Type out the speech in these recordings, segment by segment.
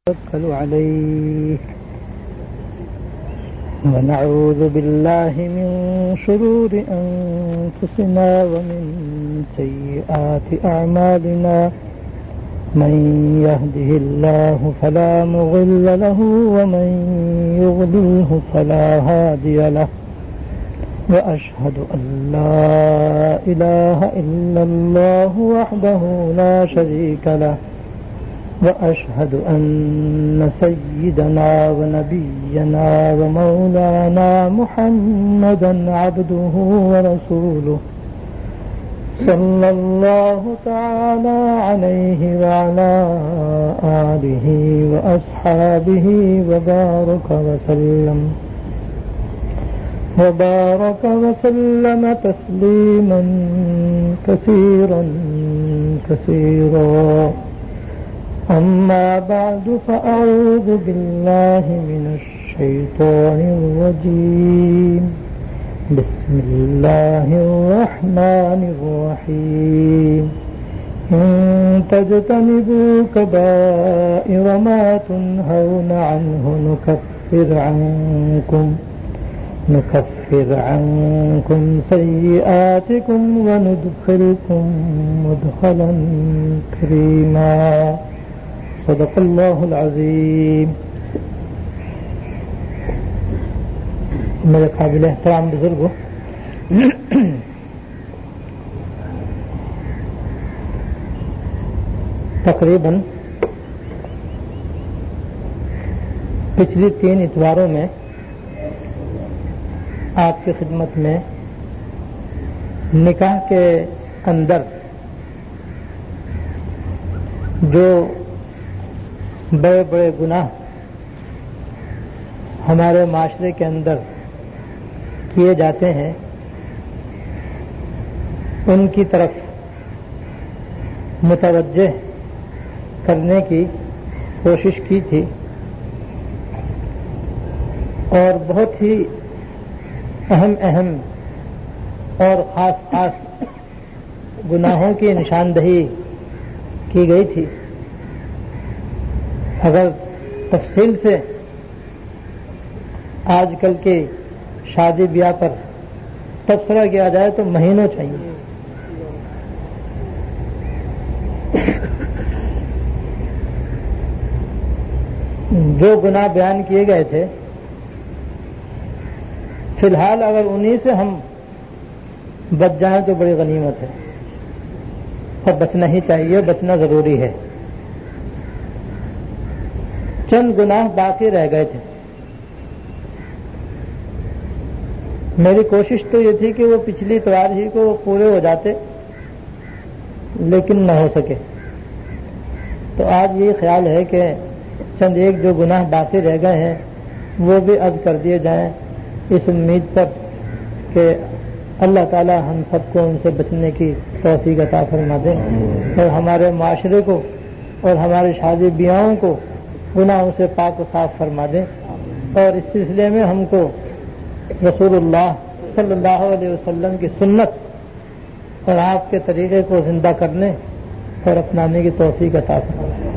توكل عليه ونعوذ بالله من شرور أنفسنا ومن سيئات أعمالنا من يهده الله فلا مضل له ومن يضلله فلا هادي له وأشهد أن لا إله إلا الله وحده لا شريك له وأشهد أن سيدنا ونبينا ومولانا محمدا عبده ورسوله صلى الله تعالى عليه وعلى آله وأصحابه وبارك وسلم تسليما كثيرا أما بعد فأعوذ بالله من الشيطان الرجيم بسم الله الرحمن الرحيم إن تجتنبوا كبائر ما تنهون عنه نكفر عنكم سيئاتكم وندخلكم مدخلا كريما صدق اللہ العظیم. میرے قابل احترام بزرگوں، تقریباً پچھلی 3 اتواروں میں آپ کی خدمت میں نکاح کے اندر جو بڑے بڑے گناہ ہمارے معاشرے کے اندر کیے جاتے ہیں ان کی طرف متوجہ کرنے کی کوشش کی تھی، اور بہت ہی اہم اور خاص گناہوں کی نشاندہی کی گئی تھی. اگر تفصیل سے آج کل کی شادی بیاہ پر تبصرہ کیا جائے تو مہینوں چاہیے. جو گناہ بیان کیے گئے تھے، فی الحال اگر انہی سے ہم بچ جائیں تو بڑی غنیمت ہے، اور بچنا ہی چاہیے، بچنا ضروری ہے. چند گناہ باقی رہ گئے تھے. میری کوشش تو یہ تھی کہ وہ پچھلی اتوار ہی کو پورے ہو جاتے، لیکن نہ ہو سکے. تو آج یہ خیال ہے کہ چند ایک جو گناہ باقی رہ گئے ہیں وہ بھی عرض کر دیے جائیں، اس امید پر کہ اللہ تعالی ہم سب کو ان سے بچنے کی توفیق عطا فرما دیں، اور ہمارے معاشرے کو اور ہماری شادی بیاہوں کو گناہوں سے پاک و صاف فرما دیں. اور اس سلسلے میں ہم کو رسول اللہ صلی اللہ علیہ وسلم کی سنت اور آپ کے طریقے کو زندہ کرنے اور اپنانے کی توفیق عطا فرما دیں.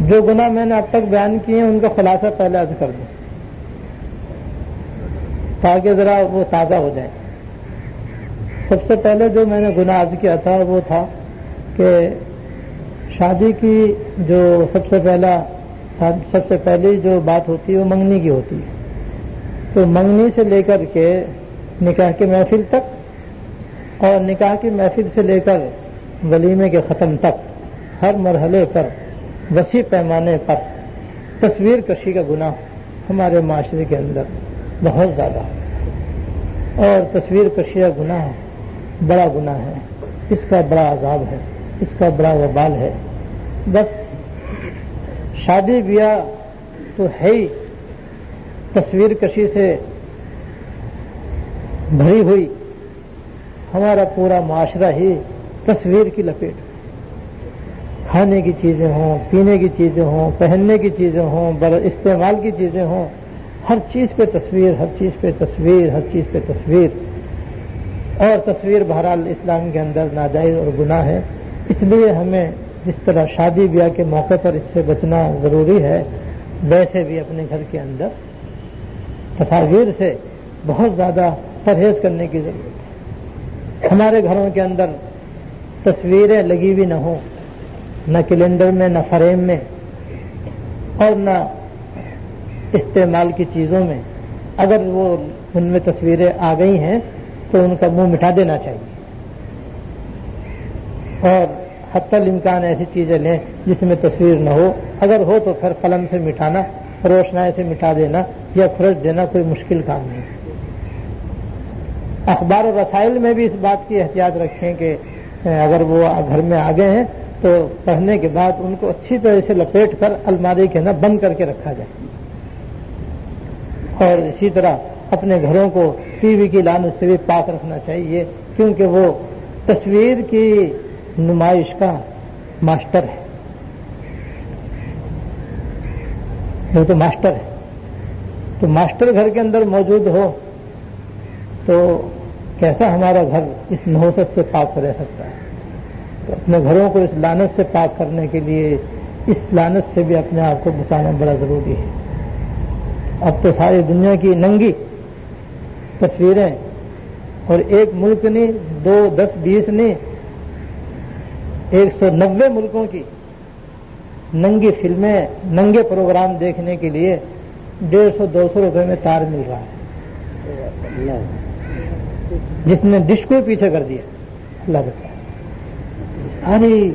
جو گناہ میں نے اب تک بیان کیے ہیں ان کا خلاصہ پہلے عرض کر دوں تاکہ ذرا وہ تازہ ہو جائے. سب سے پہلے جو میں نے گناہ عرض کیا تھا وہ تھا کہ شادی کی جو سب سے پہلی جو بات ہوتی ہے وہ منگنی کی ہوتی ہے. تو منگنی سے لے کر کے نکاح کی محفل تک، اور نکاح کی محفل سے لے کر ولیمے کے ختم تک، ہر مرحلے پر وسیع پیمانے پر تصویر کشی کا گناہ ہمارے معاشرے کے اندر بہت زیادہ ہے. اور تصویر کشی کا گناہ بڑا گناہ ہے، اس کا بڑا عذاب ہے، اس کا بڑا وبال ہے. بس شادی بیاہ تو ہے ہی تصویر کشی سے بھری ہوئی، ہمارا پورا معاشرہ ہی تصویر کی لپیٹ. کھانے کی چیزیں ہوں، پینے کی چیزیں ہوں، پہننے کی چیزیں ہوں، استعمال کی چیزیں ہوں، ہر چیز پہ تصویر، ہر چیز پہ تصویر، ہر چیز پہ تصویر. اور تصویر بہرحال اسلام کے اندر ناجائز اور گناہ ہے. اس لیے ہمیں جس طرح شادی بیاہ کے موقع پر اس سے بچنا ضروری ہے، ویسے بھی اپنے گھر کے اندر تصاویر سے بہت زیادہ پرہیز کرنے کی ضرورت ہے۔ ہمارے گھروں کے اندر تصویریں لگی ہوئی نہ ہوں، نہ کیلنڈر میں، نہ فریم میں، اور نہ استعمال کی چیزوں میں۔ اگر وہ ان میں تصویریں آ گئی ہیں تو ان کا منہ مٹا دینا چاہیے، اور حتی الامکان ایسی چیزیں لیں جس میں تصویر نہ ہو، اگر ہو تو پھر قلم سے مٹانا، روشنائی سے مٹا دینا یا کھرچ دینا کوئی مشکل کام نہیں۔ اخبار و رسائل میں بھی اس بات کی احتیاط رکھیں کہ اگر وہ گھر میں آ گئے ہیں تو پڑھنے کے بعد ان کو اچھی طرح سے لپیٹ کر الماری کے اندر بند کر کے رکھا جائے، اور اسی طرح اپنے گھروں کو ٹی وی کی لعنت سے بھی پاک رکھنا چاہیے، کیونکہ وہ تصویر کی نمائش کا ماسٹر ہے، وہ تو ماسٹر ہے۔ تو ماسٹر گھر کے اندر موجود ہو تو کیسا ہمارا گھر اس نحوست سے پاک رہ سکتا ہے؟ تو اپنے گھروں کو اس لعنت سے پاک کرنے کے لیے اس لعنت سے بھی اپنے آپ کو بچانا بڑا ضروری ہے۔ اب تو ساری دنیا کی ننگی تصویریں، اور ایک ملک نہیں، 2 10 20 نہیں، 190 ملکوں کی ننگی فلمیں، ننگے پروگرام دیکھنے کے لیے 150 200 روپے میں تار مل رہا ہے، جس نے ڈش کو پیچھے کر دیا۔ اللہ بتا، ساری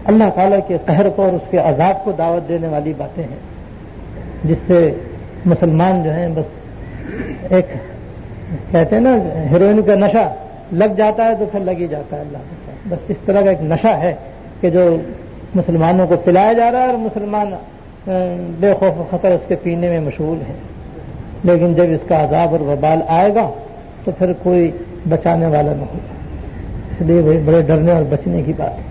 اللہ تعالیٰ کے قہر کو اور اس کے عذاب کو دعوت دینے والی باتیں ہیں، جس سے مسلمان جو ہیں بس ایک کہتے ہیں نا ہیروئن کا نشہ لگ جاتا ہے تو پھر لگ ہی جاتا ہے۔ اللہ بتا، بس اس طرح کا ایک نشہ ہے کہ جو مسلمانوں کو پلایا جا رہا ہے، اور مسلمان بے خوف و خطر اس کے پینے میں مشغول ہیں، لیکن جب اس کا عذاب اور وبال آئے گا تو پھر کوئی بچانے والا نہ ہوگا۔ اس لیے بڑے ڈرنے اور بچنے کی بات ہے۔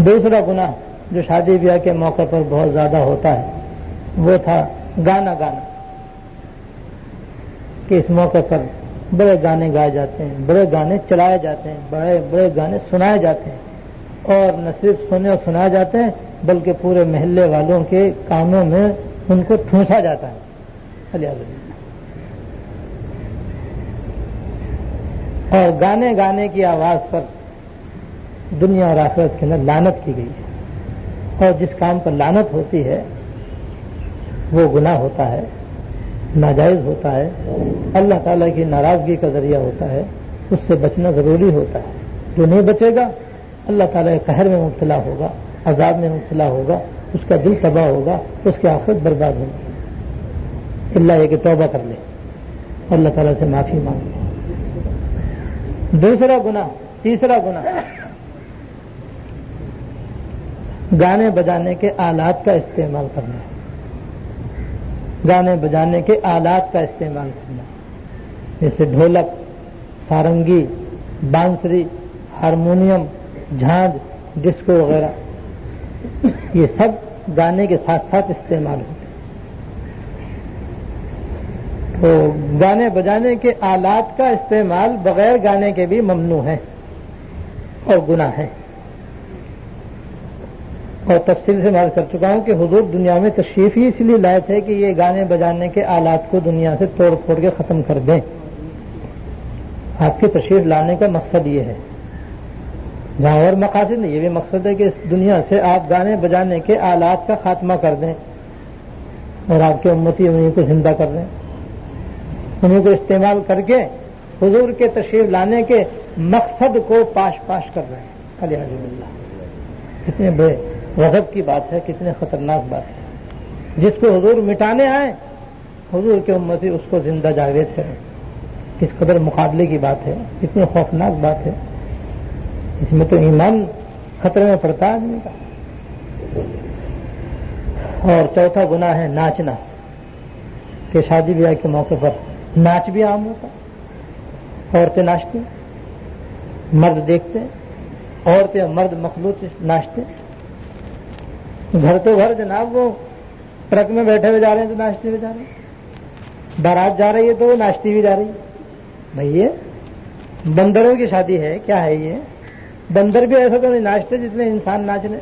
دوسرا گناہ جو شادی بیاہ کے موقع پر بہت زیادہ ہوتا ہے وہ تھا گانا گانا، کہ اس موقع پر بڑے گانے گائے جاتے ہیں، بڑے گانے چلائے جاتے ہیں، بڑے بڑے گانے سنائے جاتے ہیں، اور نہ صرف سنے اور سنائے جاتے ہیں بلکہ پورے محلے والوں کے کانوں میں ان کو ٹھونسا جاتا ہے۔ اور گانے گانے کی آواز پر دنیا اور آخرت کے اندر لعنت کی گئی ہے، اور جس کام پر لعنت ہوتی ہے وہ گناہ ہوتا ہے، ناجائز ہوتا ہے، اللہ تعالیٰ کی ناراضگی کا ذریعہ ہوتا ہے، اس سے بچنا ضروری ہوتا ہے۔ جو نہیں بچے گا اللہ تعالیٰ کے قہر میں مبتلا ہوگا، عذاب میں مبتلا ہوگا، اس کا دل تباہ ہوگا، اس کی آخرت برباد ہوگی، اللہ یہ کہ توبہ کر لے، اللہ تعالیٰ سے معافی مانگ لے۔ دوسرا گناہ، تیسرا گناہ، گانے بجانے کے آلات کا استعمال کرنا ہے۔ گانے بجانے کے آلات کا استعمال کرنا، جیسے ڈھولک، سارنگی، بانسری، ہارمونیم، جھانج، ڈسکو وغیرہ، یہ سب گانے کے ساتھ ساتھ استعمال ہوتے ہیں۔ تو گانے بجانے کے آلات کا استعمال بغیر گانے کے بھی ممنوع ہے اور گناہ ہے، اور تفصیل سے میں کر چکا ہوں کہ حضور دنیا میں تشریف ہی اس لیے لائے تھے کہ یہ گانے بجانے کے آلات کو دنیا سے توڑ پھوڑ کے ختم کر دیں۔ آپ کے تشریف لانے کا مقصد یہ ہے، جہاں اور مقاصد نہیں، یہ بھی مقصد ہے کہ اس دنیا سے آپ گانے بجانے کے آلات کا خاتمہ کر دیں، اور آپ کے امتی انہیں کو زندہ کر دیں، انہیں کو استعمال کر کے حضور کے تشریف لانے کے مقصد کو پاش پاش کر رہے ہیں۔ الحمد للہ، کتنے بڑے غضب کی بات ہے، کتنے خطرناک بات ہے۔ جس کو حضور مٹانے آئے، حضور کے امتی اس کو زندہ جاوید کریں، کس قدر مقابلے کی بات ہے، کتنی خوفناک بات ہے۔ اس میں تو ایمان خطرے میں پڑتا ہے آدمی کا۔ اور چوتھا گناہ ہے ناچنا، کہ شادی بیاہ کے موقع پر ناچ بھی عام ہوتا، عورتیں ناچتی، مرد دیکھتے، عورتیں اور مرد مخلوط ناچتے۔ گھر تو گھر جناب، وہ ٹرک میں بیٹھے ہوئے جا رہے ہیں تو ناچتے ہوئے جا رہے ہیں، بارات جا رہی ہے تو وہ ناچتی ہوئی جا رہی ہے، بھائی یہ بندروں کی شادی ہے کیا ہے؟ یہ بندر بھی ایسا تو نہیں ناچتے جتنے انسان ناچنے.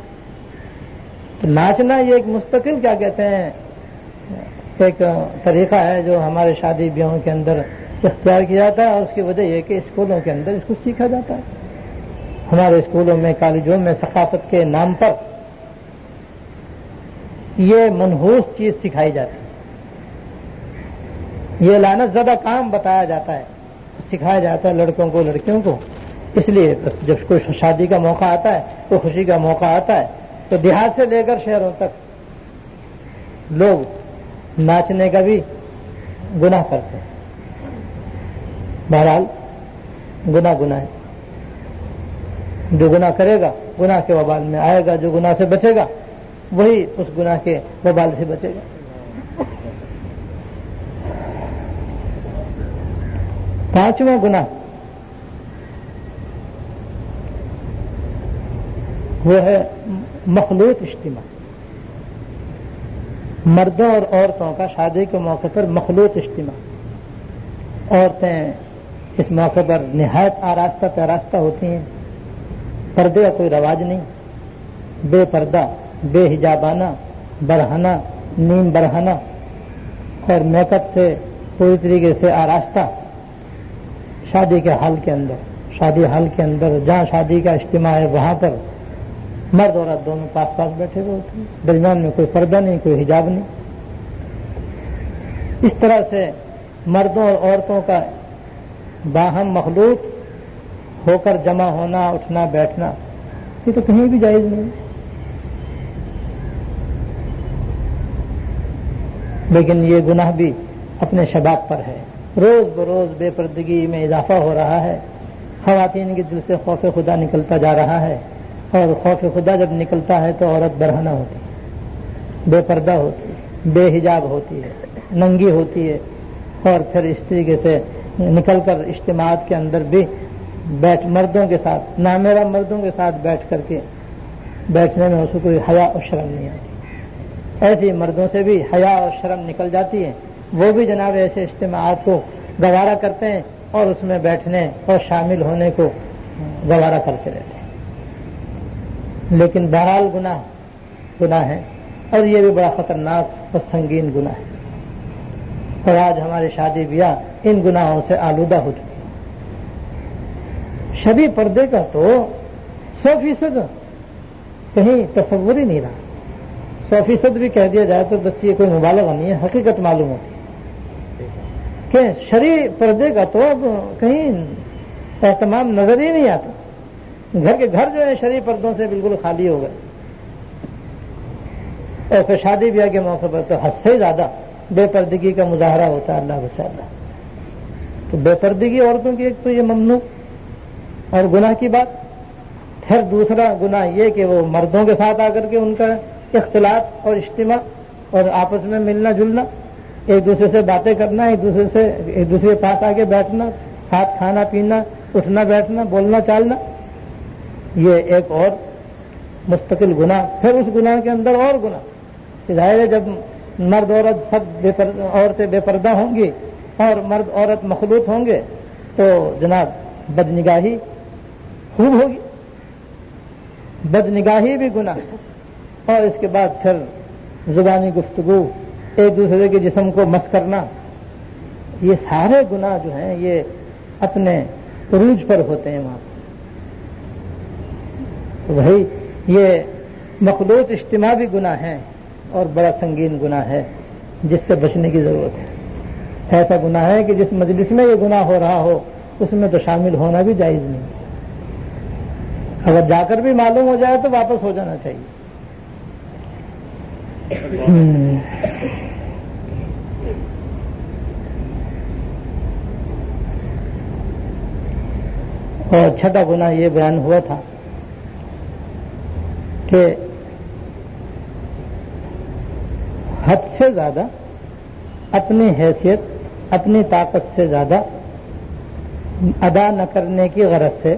تو ناچنا یہ ایک مستقل کیا کہتے ہیں ایک طریقہ ہے جو ہمارے شادی بیاہوں کے اندر اختیار کیا جاتا ہے، اور اس کی وجہ یہ کہ اسکولوں کے اندر اس کو سیکھا جاتا ہے. ہمارے اسکولوں میں کالجوں میں ثقافت کے نام پر یہ منحوس چیز سکھائی جاتی ہے، یہ لعنت زدہ کام بتایا جاتا ہے، سکھایا جاتا ہے لڑکوں کو لڑکیوں کو. اس لیے بس جب کوئی شادی کا موقع آتا ہے، کوئی خوشی کا موقع آتا ہے، تو دیہات سے لے کر شہروں تک لوگ ناچنے کا بھی گناہ کرتے ہیں. بہرحال گناہ ہے. جو گناہ کرے گا گناہ کے وبال میں آئے گا، جو گناہ سے بچے گا وہی اس گناہ کے وبال سے بچے گا. 5واں گناہ وہ ہے مخلوط اجتماع. مردوں اور عورتوں کا شادی کے موقع پر مخلوط اجتماع. عورتیں اس موقع پر نہایت آراستہ پیراستہ ہوتی ہیں، پردے کا کوئی رواج نہیں، بے پردہ، بے حجابانہ، برہنہ، نیم برہنہ اور میک اپ سے پوری طریقے سے آراستہ شادی کے حال کے اندر، شادی حال کے اندر جہاں شادی کا اجتماع ہے وہاں پر مرد اور عورت دونوں پاس پاس بیٹھے ہوئے ہوتے ہیں، درمیان میں کوئی پردہ نہیں، کوئی حجاب نہیں. اس طرح سے مردوں اور عورتوں کا باہم مخلوط ہو کر جمع ہونا، اٹھنا بیٹھنا، یہ تو کہیں بھی جائز نہیں. لیکن یہ گناہ بھی اپنے شباب پر ہے. روز بروز بے پردگی میں اضافہ ہو رہا ہے. خواتین کے دل سے خوف خدا نکلتا جا رہا ہے، اور خوف خدا جب نکلتا ہے تو عورت برہنہ ہوتی ہے، بے پردہ ہوتی ہے، بے حجاب ہوتی ہے، ننگی ہوتی ہے، اور پھر اس طریقے سے نکل کر اجتماعات کے اندر بھی مردوں کے ساتھ نامیرا مردوں کے ساتھ بیٹھنے میں اس کو کوئی حیا اور شرم نہیں آتی. ایسی مردوں سے بھی حیا اور شرم نکل جاتی ہے، وہ بھی جناب ایسے اجتماعات کو گوارا کرتے ہیں اور اس میں بیٹھنے اور شامل ہونے کو گوارا کرتے رہتے ہیں. لیکن بہرحال گناہ ہے، اور یہ بھی بڑا خطرناک اور سنگین گناہ ہے. اور آج ہمارے شادی بیاہ ان گناہوں سے آلودہ ہو چکے. شبی پردے کا تو 100% کہیں تصور ہی نہیں رہا. 100% بھی کہہ دیا جائے تو بس یہ کوئی مبالغہ نہیں ہے، حقیقت معلوم ہوتی کہ شرعی پردے کا تو اب کہیں اہتمام نظر ہی نہیں آتا. گھر کے گھر جو ہے شرعی پردوں سے بالکل خالی ہو گئے. اور پھر شادی بیاہ کے موقع پر تو حد سے زیادہ بے پردگی کا مظاہرہ ہوتا ہے. اللہ بچا اللہ. تو بے پردگی عورتوں کی ایک تو یہ ممنوع اور گناہ کی بات. پھر دوسرا گناہ یہ کہ وہ مردوں کے ساتھ آ کر کے ان کا اختلاط اور اجتماع اور آپس میں ملنا جلنا، ایک دوسرے سے باتیں کرنا، ایک دوسرے کے پاس آ کے بیٹھنا، ساتھ کھانا پینا، اٹھنا بیٹھنا، بولنا چالنا، یہ ایک اور مستقل گناہ. پھر اس گناہ کے اندر اور گناہ. ظاہر ہے جب مرد عورت سب عورتیں بے پردہ ہوں گی اور مرد عورت مخلوط ہوں گے تو جناب بدنگاہی خوب ہوگی. بدنگاہی بھی گناہ ہے. اور اس کے بعد پھر زبانی گفتگو، ایک دوسرے کے جسم کو مس کرنا، یہ سارے گناہ جو ہیں یہ اپنے عروج پر ہوتے ہیں وہاں. وہی یہ مخلوط اجتماع بھی گناہ ہے اور بڑا سنگین گناہ ہے جس سے بچنے کی ضرورت ہے. ایسا گناہ ہے کہ جس مجلس میں یہ گناہ ہو رہا ہو اس میں تو شامل ہونا بھی جائز نہیں. اگر جا کر بھی معلوم ہو جائے تو واپس ہو جانا چاہیے. اور چھٹا گناہ یہ بیان ہوا تھا کہ حد سے زیادہ اپنی حیثیت، اپنی طاقت سے زیادہ ادا نہ کرنے کی غرض سے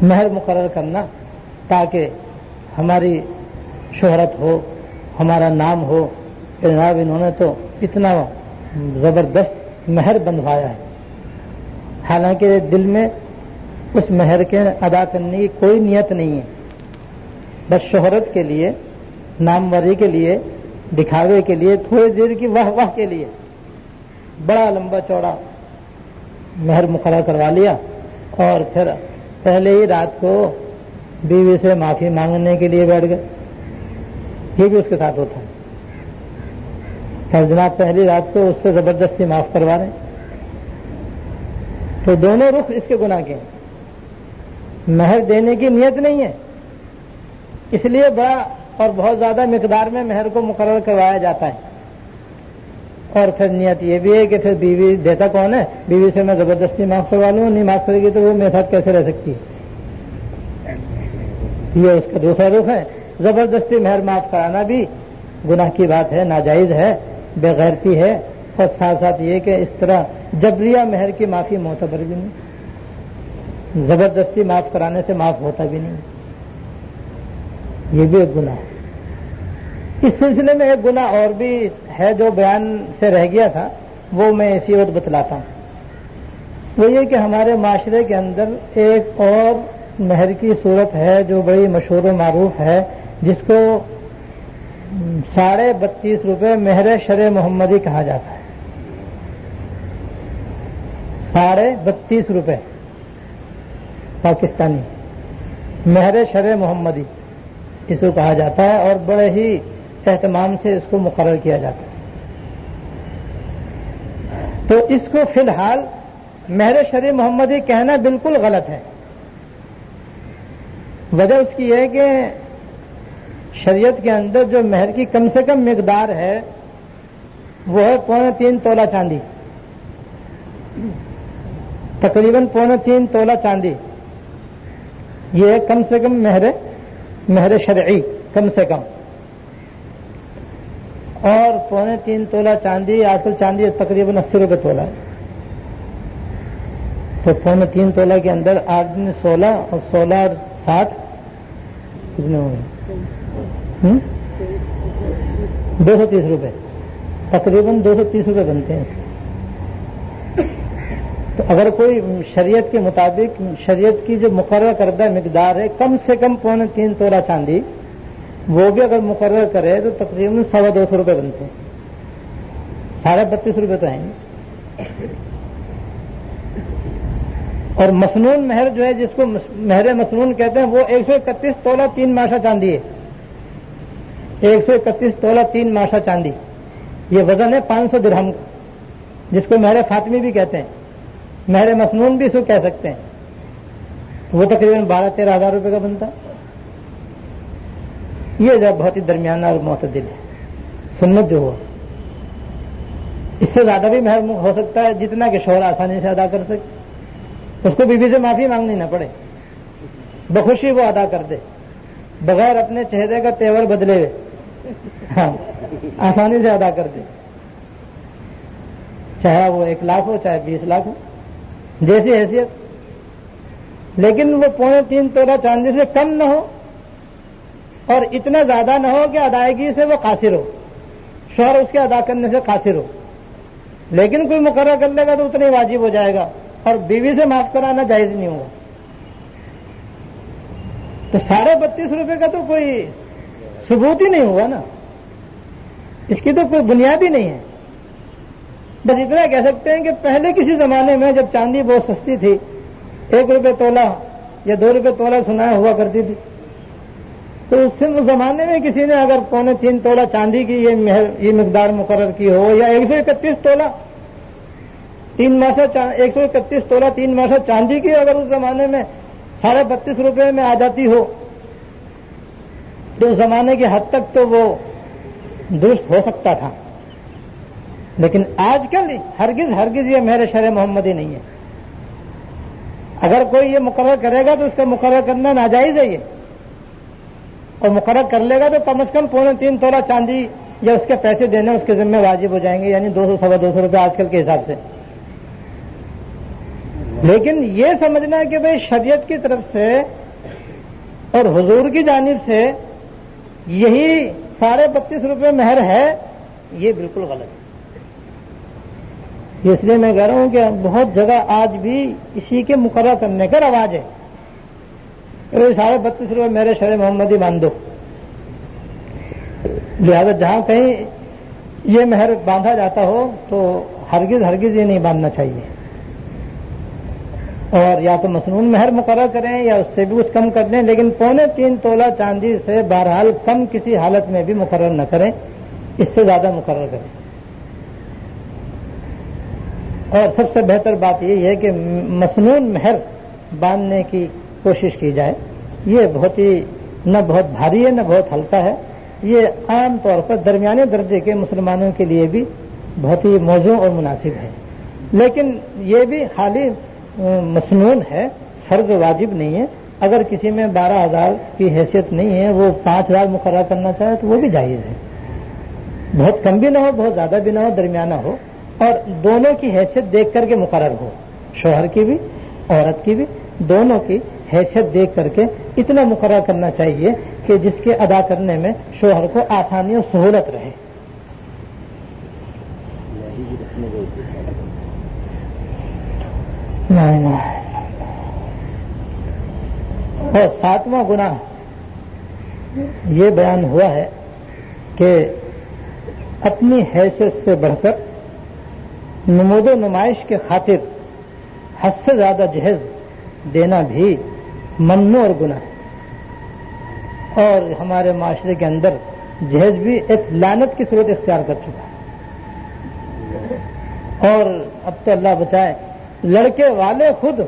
مہر مقرر کرنا تاکہ ہماری شہرت ہو، ہمارا نام ہو کہ جناب انہوں نے تو اتنا زبردست مہر بندھوایا ہے. حالانکہ دل میں اس مہر کے ادا کرنے کی کوئی نیت نہیں ہے، بس شہرت کے لیے، ناموری کے لیے، دکھاوے کے لیے، تھوڑی دیر کی واہ واہ کے لیے بڑا لمبا چوڑا مہر مقرر کروا لیا، اور پھر پہلے ہی رات کو بیوی سے معافی مانگنے کے لیے بیٹھ گئے۔ یہ بھی اس کے ساتھ ہوتا ہے کہ جناب پہلی رات کو اس سے زبردستی معاف کروا رہے ہیں، تو دونوں رخ اس کے گناہ کے ہیں۔ مہر دینے کی نیت نہیں ہے، اس لیے بڑا اور بہت زیادہ مقدار میں مہر کو مقرر کروایا جاتا ہے، اور پھر نیت یہ بھی ہے کہ پھر بیوی دیتا کون ہے؟ بیوی سے میں زبردستی معاف کروا لوں، نہیں معاف کرے گی تو وہ میرے ساتھ کیسے رہ سکتی ہے؟ یہ اس کا دوسرا رخ ہے۔ زبردستی مہر معاف کرانا بھی گناہ کی بات ہے، ناجائز ہے، بے غیرتی ہے، اور ساتھ ساتھ یہ کہ اس طرح جبریہ مہر کی معافی معتبر بھی نہیں، زبردستی معاف کرانے سے معاف ہوتا بھی نہیں، یہ بھی ایک گناہ ہے۔ اس سلسلے میں ایک گناہ اور بھی ہے جو بیان سے رہ گیا تھا، وہ میں اسی وقت بتلاتا ہوں۔ وہ یہ کہ ہمارے معاشرے کے اندر ایک اور مہر کی صورت ہے جو بڑی مشہور و معروف ہے، جس کو 32.5 روپے مہر شرع محمدی کہا جاتا ہے۔ 32.5 روپے پاکستانی مہر شرع محمدی اس کو کہا جاتا ہے، اور بڑے ہی اہتمام سے اس کو مقرر کیا جاتا ہے۔ تو اس کو فی الحال مہر شرع محمدی کہنا بالکل غلط ہے۔ وجہ اس کی ہے کہ شریعت کے اندر جو مہر کی کم سے کم مقدار ہے وہ ہے 3.25 تولہ چاندی، تقریباً 3.25 تولہ چاندی، یہ ہے کم سے کم مہر شرعی، کم سے کم۔ اور 3.25 تولہ چاندی، آج کل چاندی تقریباً 80 روپے تولہ ہے، تو 3.25 تولہ کے اندر 8 دن 16 اور 16 اور 60 کتنے ہوں گے؟ 230 روپے، تقریباً 230 روپے بنتے ہیں اس کے۔ تو اگر کوئی شریعت کے مطابق، شریعت کی جو مقرر کردہ مقدار ہے کم سے کم 3.25 تولہ چاندی، وہ بھی اگر مقرر کرے تو تقریباً 250 روپے بنتے ہیں، 32.5 روپے تو ہیں۔ اور مسنون مہر جو ہے، جس کو مہر مسنون کہتے ہیں، وہ 131 تولہ 3 ماشا چاندی ہے، 131 تولہ 3 ماشا چاندی، یہ وزن ہے 500 درہم کا، جس کو مہر فاطمی بھی کہتے ہیں، مہر مسنون بھی اس کو کہہ سکتے ہیں، وہ تقریباً 12-13 ہزار روپے کا بنتا ہے۔ یہ جو بہت ہی درمیانہ اور معتدل ہے، سنت جو ہوا، اس سے زیادہ بھی مہر ہو سکتا ہے جتنا کہ شوہر آسانی سے ادا کر سکے، اس کو بیوی سے معافی مانگنی نہ پڑے، بخوشی وہ ادا کر دے بغیر اپنے چہرے کا تیور بدلے ہوئے، ہاں آسانی سے ادا کر دے، چاہے وہ 1 لاکھ ہو چاہے 20 لاکھ ہو، جیسی حیثیت، لیکن وہ 3.25 تولہ چاندی سے کم نہ ہو اور اتنا زیادہ نہ ہو کہ ادائیگی سے وہ قاصر ہو، شوہر اس کے ادا کرنے سے قاصر ہو، لیکن کوئی مقرر کر لے گا تو اتنا ہی واجب ہو جائے گا، اور بیوی سے معاف کرانا جائز نہیں ہوگا۔ تو 32.5 روپے کا تو کوئی ثبوت ہی نہیں ہوا نا، اس کی تو کوئی بنیاد ہی نہیں ہے۔ بس اتنا کہہ سکتے ہیں کہ پہلے کسی زمانے میں جب چاندی بہت سستی تھی، 1 روپے تولہ یا 2 روپے تولہ سنایا ہوا کرتی تھی، تو اس زمانے میں کسی نے اگر 3.25 تولہ چاندی کی یہ مقدار مقرر کی ہو، یا 131 تولہ 3 ماشا 131 تولہ 3 ماشا چاندی کی اگر اس زمانے میں 32.5 روپے میں آ جاتی ہو، تو اس زمانے کی حد تک تو وہ درست ہو سکتا تھا، لیکن آج کل ہرگز یہ مہر شرع محمدی نہیں ہے۔ اگر کوئی یہ مقرر کرے گا تو اس کا مقرر کرنا ناجائز ہے، یہ اور مقرر کر لے گا تو کم از کم 3.25 تولہ چاندی یا اس کے پیسے دینے اس کے ذمہ واجب ہو جائیں گے، یعنی 200-250 روپے آج کل کے حساب سے۔ لیکن یہ سمجھنا ہے کہ بھئی شریعت کی طرف سے اور حضور کی جانب سے یہی 32.5 روپے مہر ہے، یہ بالکل غلط ہے۔ یہ اس لیے میں کہہ رہا ہوں کہ بہت جگہ آج بھی اسی کے مقرر کرنے کا رواج ہے. 32.5 میرے شرع محمدی مان دو. لہذا جہاں کہیں یہ مہر باندھا جاتا ہو تو ہرگز یہ نہیں باندھنا چاہیے. اور یا تو مسنون مہر مقرر کریں یا اس سے بھی کچھ کم کر دیں، لیکن 3.25 تولہ چاندی سے بہرحال کم کسی حالت میں بھی مقرر نہ کریں، اس سے زیادہ مقرر کریں. اور سب سے بہتر بات یہی ہے کہ مسنون مہر باندھنے کی کوشش کی جائے. یہ بہت ہی نہ بہت بھاری ہے نہ بہت ہلکا ہے. یہ عام طور پر درمیانے درجے کے مسلمانوں کے لیے بھی بہت ہی موزوں اور مناسب ہے. لیکن یہ بھی خالی مسنون ہے، فرض واجب نہیں ہے. اگر کسی میں 12,000 کی حیثیت نہیں ہے، وہ 5,000 مقرر کرنا چاہے تو وہ بھی جائز ہے. بہت کم بھی نہ ہو، بہت زیادہ بھی نہ ہو، درمیانہ ہو، اور دونوں کی حیثیت دیکھ کر کے مقرر ہو. شوہر کی بھی عورت کی بھی دونوں کی حیثیت دیکھ کر کے اتنا مقرر کرنا چاہیے کہ جس کے ادا کرنے میں شوہر کو آسانی اور سہولت رہے. اور 7واں گناہ یہ بیان ہوا ہے کہ اپنی حیثیت سے بڑھ کر نمود و نمائش کے خاطر حد سے زیادہ جہیز دینا بھی ممنوع اور گناہ ہے. اور ہمارے معاشرے کے اندر جہیز بھی ایک لعنت کی صورت اختیار کر چکا ہے. اور اب تو اللہ بچائے، لڑکے والے خود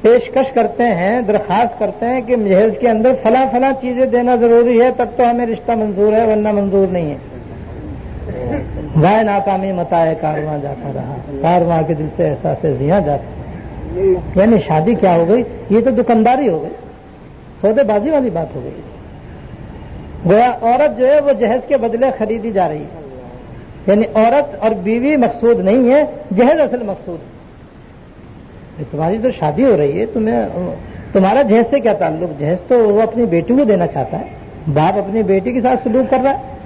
پیشکش کرتے ہیں، درخواست کرتے ہیں کہ جہیز کے اندر فلاں چیزیں دینا ضروری ہے، تب تو ہمیں رشتہ منظور ہے، ورنہ منظور نہیں ہے. وائے ناکامی متائے کارواں جاتا رہا، کارواں کے دل سے احساس زیاں جاتا. یعنی شادی کیا ہو گئی؟ یہ تو دکانداری ہو گئی، سودے بازی والی بات ہو گئی. گویا عورت جو ہے وہ جہیز کے بدلے خریدی جا رہی ہے. یعنی عورت اور بیوی مقصود نہیں ہے، جہیز اصل مقصود ہے. تمہاری تو شادی ہو رہی ہے، تمہارا جہیز سے کیا تعلق؟ جہیز تو وہ اپنی بیٹی کو دینا چاہتا ہے. باپ اپنی بیٹی کے ساتھ سلوک کر رہا ہے،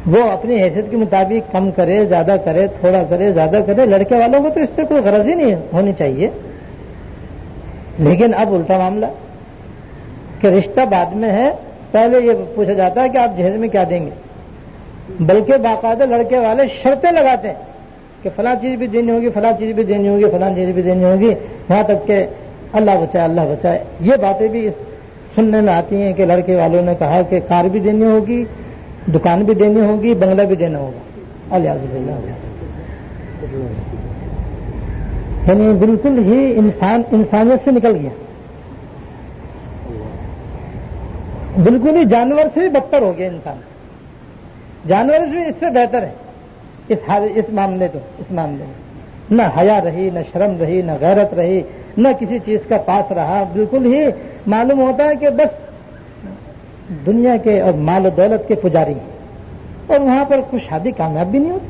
وہ اپنی حیثیت کے مطابق کم کرے، زیادہ کرے، تھوڑا کرے، زیادہ کرے. لڑکے والوں کو تو اس سے کوئی غرض ہی نہیں ہونی چاہیے. لیکن اب الٹا معاملہ کہ رشتہ بعد میں ہے، پہلے یہ پوچھا جاتا ہے کہ آپ جہیز میں کیا دیں گے. بلکہ باقاعدہ لڑکے والے شرطیں لگاتے ہیں کہ فلاں چیز بھی دینی ہوگی، فلاں چیز بھی دینی ہوگی، فلاں چیز بھی دینی ہوگی. وہاں تک کہ اللہ بچائے یہ باتیں بھی سننے میں آتی ہیں کہ لڑکے والوں نے کہا کہ کار بھی دینی ہوگی، دکان بھی دینی ہوگی، بنگلہ بھی دینا ہوگا. الیاذ باللہ. یعنی بالکل ہی انسانیت سے نکل گیا، بالکل ہی جانور سے بھی بدتر ہو گیا انسان. جانور سے اس سے بہتر ہے اس معاملے میں. نہ حیا رہی، نہ شرم رہی، نہ غیرت رہی، نہ کسی چیز کا پاس رہا. بالکل ہی معلوم ہوتا ہے کہ بس دنیا کے اور مال و دولت کے پجاری ہیں. اور وہاں پر کچھ شادی کامیاب بھی نہیں ہوتی،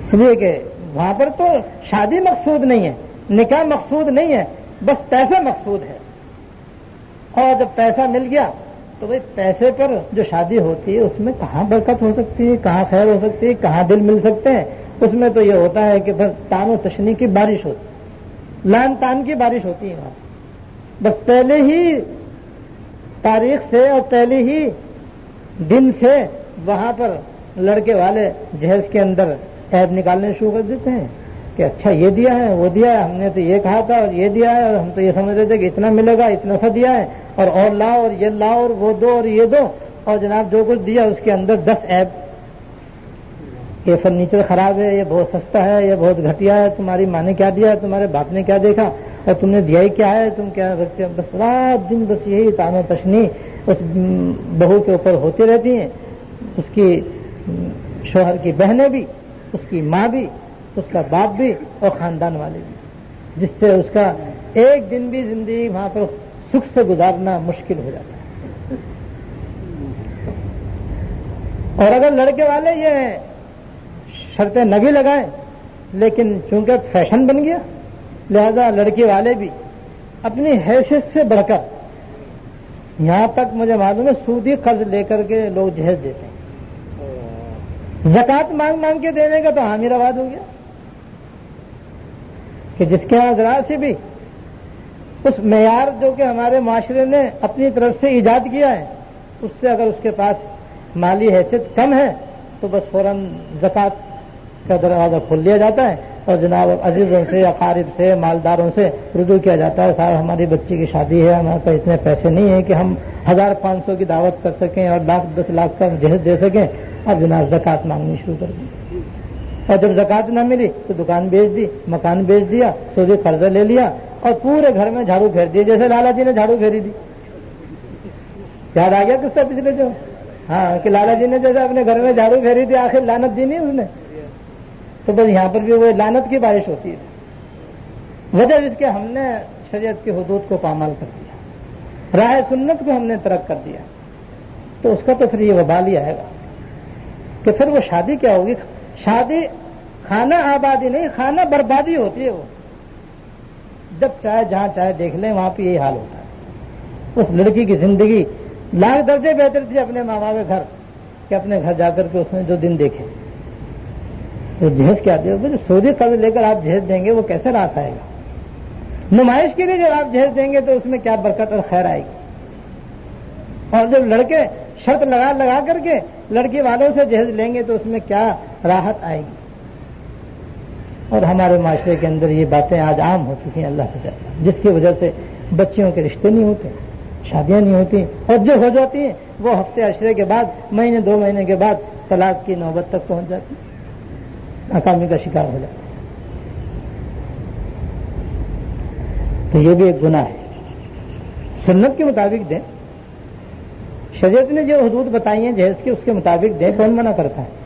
اس لیے کہ وہاں پر تو شادی مقصود نہیں ہے، نکاح مقصود نہیں ہے، بس پیسہ مقصود ہے. اور جب پیسہ مل گیا تو بھئی پیسے پر جو شادی ہوتی ہے اس میں کہاں برکت ہو سکتی ہے، کہاں خیر ہو سکتی ہے، کہاں دل مل سکتے ہیں. اس میں تو یہ ہوتا ہے کہ بس تان و تشنی کی بارش ہوتی، لان تان کی بارش ہوتی ہے. وہاں بس پہلے ہی تاریخ سے اور پہلے ہی دن سے وہاں پر لڑکے والے جہیز کے اندر عیب نکالنے شروع کر دیتے ہیں کہ اچھا یہ دیا ہے، وہ دیا ہے، ہم نے تو یہ کہا تھا اور یہ دیا ہے، اور ہم تو یہ سمجھ رہے تھے کہ اتنا ملے گا، اتنا سا دیا ہے، اور لاؤ اور یہ لاؤ اور وہ دو اور یہ دو. اور جناب جو کچھ دیا اس کے اندر 10 عیب. یہ فرنیچر خراب ہے، یہ بہت سستا ہے، یہ بہت گھٹیا ہے، تمہاری ماں نے کیا دیا، تمہارے باپ نے کیا دیکھا، اور تم نے دیا ہی کیا ہے، تم کیا رکھتے ہو. بس رات دن بس یہی تان و تشنی اس بہو کے اوپر ہوتی رہتی ہیں. اس کی شوہر کی بہنیں بھی، اس کی ماں بھی، اس کا باپ بھی، اور خاندان والے بھی، جس سے اس کا ایک دن بھی زندگی وہاں پر سکھ سے گزارنا مشکل ہو جاتا ہے. اور اگر لڑکے والے یہ شرطیں نہ بھی لگائیں، لیکن چونکہ فیشن بن گیا، لہذا لڑکے والے بھی اپنی حیثیت سے بڑھ کر، یہاں تک مجھے معلوم ہے سودی قرض لے کر کے لوگ جہیز دیتے ہیں. زکات مانگ مانگ کے دینے کا تو عام ہی رواج ہو گیا کہ جس کے یہاں ذرا سے بھی اس معیار جو کہ ہمارے معاشرے نے اپنی طرف سے ایجاد کیا ہے اس سے اگر اس کے پاس مالی حیثیت کم ہے تو بس فوراً زکات کا دروازہ کھول لیا جاتا ہے اور جناب عزیزوں سے اقارب سے مالداروں سے رجوع کیا جاتا ہے، صاحب ہماری بچی کی شادی ہے، ہمارے پاس اتنے پیسے نہیں ہیں کہ ہم 1500 کی دعوت کر سکیں اور 10 لاکھ کا جہیز دے سکیں، اب جناب زکات مانگنی شروع کر دی، اور جب زکات نہ ملی تو دکان بیچ دی، مکان بیچ دیا، سودی قرضہ لے لیا اور پورے گھر میں جھاڑو پھیر دیا جیسے لالا جی نے جھاڑو پھیری دی۔ یاد آ گیا کس سے پچھلے جو ہاں کہ لالا جی نے جیسے اپنے گھر میں جھاڑو پھیری تھی آخر لعنت دی نہیں اس نے، تو بس یہاں پر بھی وہ لعنت کی بارش ہوتی ہے۔ وجہ اس کے ہم نے شریعت کی حدود کو پامال کر دیا، راہ سنت کو ہم نے ترک کر دیا، تو اس کا تو پھر یہ وبال ہی آئے گا کہ پھر وہ شادی کیا ہوگی؟ شادی خانہ آبادی نہیں، خانہ بربادی ہوتی ہے۔ وہ جب چاہے جہاں چاہے دیکھ لیں وہاں پہ یہی حال ہوتا ہے۔ اس لڑکی کی زندگی لاکھ درجے بہتر تھی اپنے ماں باپ کے گھر کہ اپنے گھر جا کر کے اس نے جو دن دیکھے، تو جہیز کیا دے گا؟ سودی قرض لے کر آپ جہیز دیں گے وہ کیسے راس آئے گا؟ نمائش کے لیے جب آپ جہیز دیں گے تو اس میں کیا برکت اور خیر آئے گی؟ اور جب لڑکے شرط لگا کر کے لڑکی والوں سے جہیز لیں گے تو اس میں کیا راحت آئے گی؟ اور ہمارے معاشرے کے اندر یہ باتیں آج عام ہو چکی ہیں اللہ سے ڈرنا، جس کی وجہ سے بچیوں کے رشتے نہیں ہوتے، شادیاں نہیں ہوتی، اور جو ہو جاتی ہیں وہ ہفتے عشرے کے بعد، مہینے 2 مہینے کے بعد طلاق کی نوبت تک پہنچ جاتی، ناکامی کا شکار ہو جاتا۔ تو یہ بھی ایک گناہ ہے۔ سنت کے مطابق دیں، شریعت نے جو حدود بتائی ہیں جہیز کی اس کے مطابق دیں، کون منع کرتا ہے؟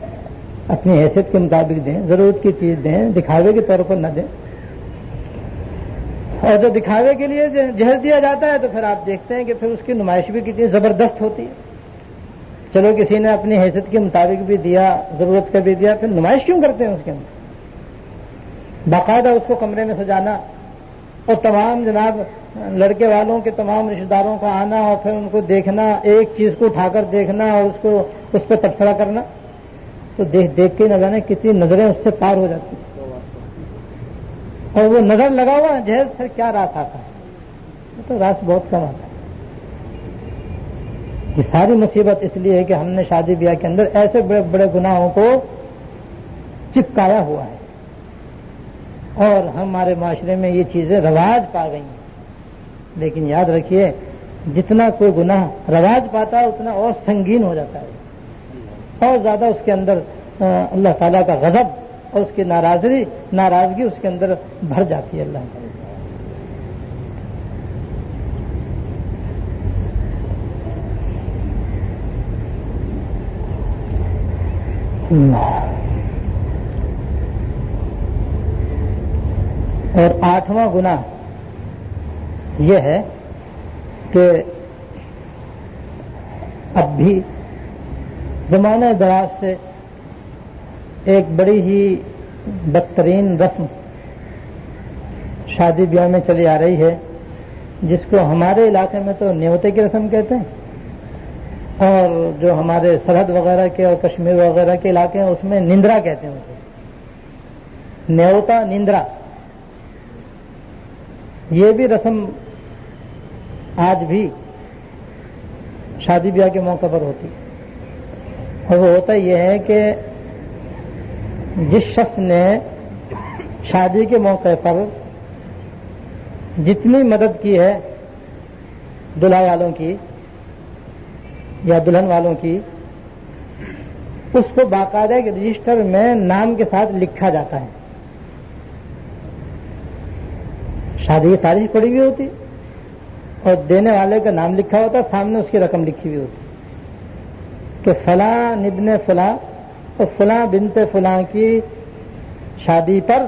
اپنی حیثیت کے مطابق دیں، ضرورت کی چیز دیں، دکھاوے کے طور پر نہ دیں۔ اور جو دکھاوے کے لیے جہیز دیا جاتا ہے تو پھر آپ دیکھتے ہیں کہ پھر اس کی نمائش بھی کتنی زبردست ہوتی ہے۔ چلو کسی نے اپنی حیثیت کے مطابق بھی دیا، ضرورت کا بھی دیا، پھر نمائش کیوں کرتے ہیں اس کے اندر؟ باقاعدہ اس کو کمرے میں سجانا اور تمام جناب لڑکے والوں کے تمام رشتہ داروں کا آنا اور پھر ان کو دیکھنا، ایک چیز کو اٹھا کر دیکھنا اور اس پہ تبصرہ کرنا، تو دیکھ کے نہ جانے کتنی نظریں اس سے پار ہو جاتی ہیں، اور وہ نظر لگا ہوا جہیز پھر کیا راس آتا ہے؟ تو راس بہت کم آتا ہے۔ یہ ساری مصیبت اس لیے ہے کہ ہم نے شادی بیاہ کے اندر ایسے بڑے بڑے گناہوں کو چپکایا ہوا ہے، اور ہمارے معاشرے میں یہ چیزیں رواج پا گئی ہیں۔ لیکن یاد رکھیے جتنا کوئی گناہ رواج پاتا ہے اتنا اور سنگین ہو جاتا ہے، اور زیادہ اس کے اندر اللہ تعالیٰ کا غضب اور اس کی ناراضگی اس کے اندر بھر جاتی ہے۔ اللہ اور 8واں گناہ یہ ہے کہ اب بھی زمانہ دراز سے ایک بڑی ہی بدترین رسم شادی بیاہ میں چلی آ رہی ہے، جس کو ہمارے علاقے میں تو نیوتے کی رسم کہتے ہیں، اور جو ہمارے سرحد وغیرہ کے اور کشمیر وغیرہ کے علاقے ہیں اس میں نندرا کہتے ہیں اسے، نیوتا نندرا۔ یہ بھی رسم آج بھی شادی بیاہ کے موقع پر ہوتی ہے، اور وہ ہوتا یہ ہے کہ جس شخص نے شادی کے موقع پر جتنی مدد کی ہے دلہا والوں کی یا دلہن والوں کی، اس کو باقاعدہ ایک رجسٹر میں نام کے ساتھ لکھا جاتا ہے۔ شادی کی تاریخ پڑی ہوئی ہوتی اور دینے والے کا نام لکھا ہوتا، سامنے اس کی رقم لکھی ہوئی ہوتی کہ فلاں ابن فلاں اور فلاں بنت فلاں کی شادی پر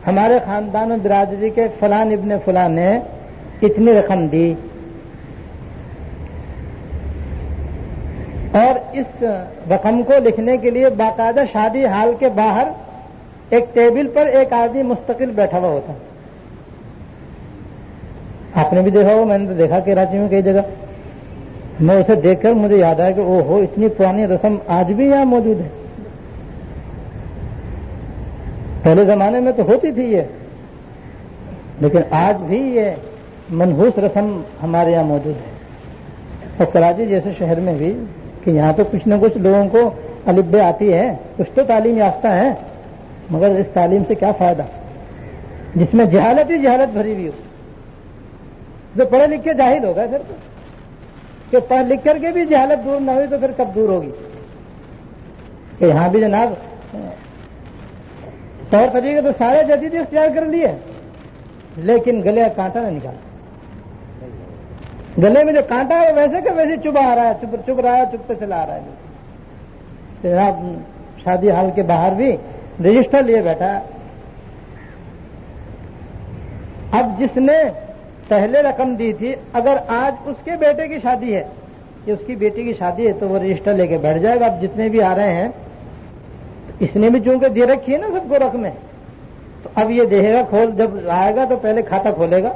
ہمارے خاندان و برادری کے فلاں ابن فلاں نے اتنی رقم دی، اور اس رقم کو لکھنے کے لیے باقاعدہ شادی ہال کے باہر ایک ٹیبل پر ایک آدمی مستقل بیٹھا ہوا ہوتا۔ آپ نے بھی دیکھا ہوگا، میں نے تو دیکھا کراچی میں کئی جگہ میں اسے دیکھ کر مجھے یاد آیا کہ او ہو اتنی پرانی رسم آج بھی یہاں موجود ہے. پہلے زمانے میں تو ہوتی تھی یہ، لیکن آج بھی یہ منحوس رسم ہمارے یہاں موجود ہے. اور کراچی جیسے شہر میں بھی کہ یہاں تو کچھ نہ کچھ لوگوں کو الف ب آتی ہے، کچھ تو تعلیم یافتہ ہے، مگر اس تعلیم سے کیا فائدہ جس میں جہالت ہی جہالت بھری ہوئی ہو. جو پڑھے لکھ کے جاہل ہوگا پھر تو، کہ پڑھ لکھ کر کے بھی جہالت دور نہ ہوئی تو پھر کب دور ہوگی. کہ یہاں بھی جناب طور طریقے تو سارے جدید اختیار کر لیے، لیکن گلے کا کانٹا نہ نکالا. گلے میں جو کانٹا ہے ویسے کہ ویسے چبھ آ رہا ہے، چبھ رہا ہے، چبھتے چلا آ رہا ہے. جناب شادی ہال کے باہر بھی رجسٹر لیے بیٹھا ہے. اب جس نے پہلے رقم دی تھی، اگر آج اس کے بیٹے کی شادی ہے یا اس کی بیٹی کی شادی ہے تو وہ رجسٹر لے کے بیٹھ جائے گا. اب جتنے بھی آ رہے ہیں اس نے بھی چونکہ دے رکھی ہے نا سب کو رقمیں، تو اب یہ دیکھے گا، کھول جب آئے گا تو پہلے کھاتا کھولے گا،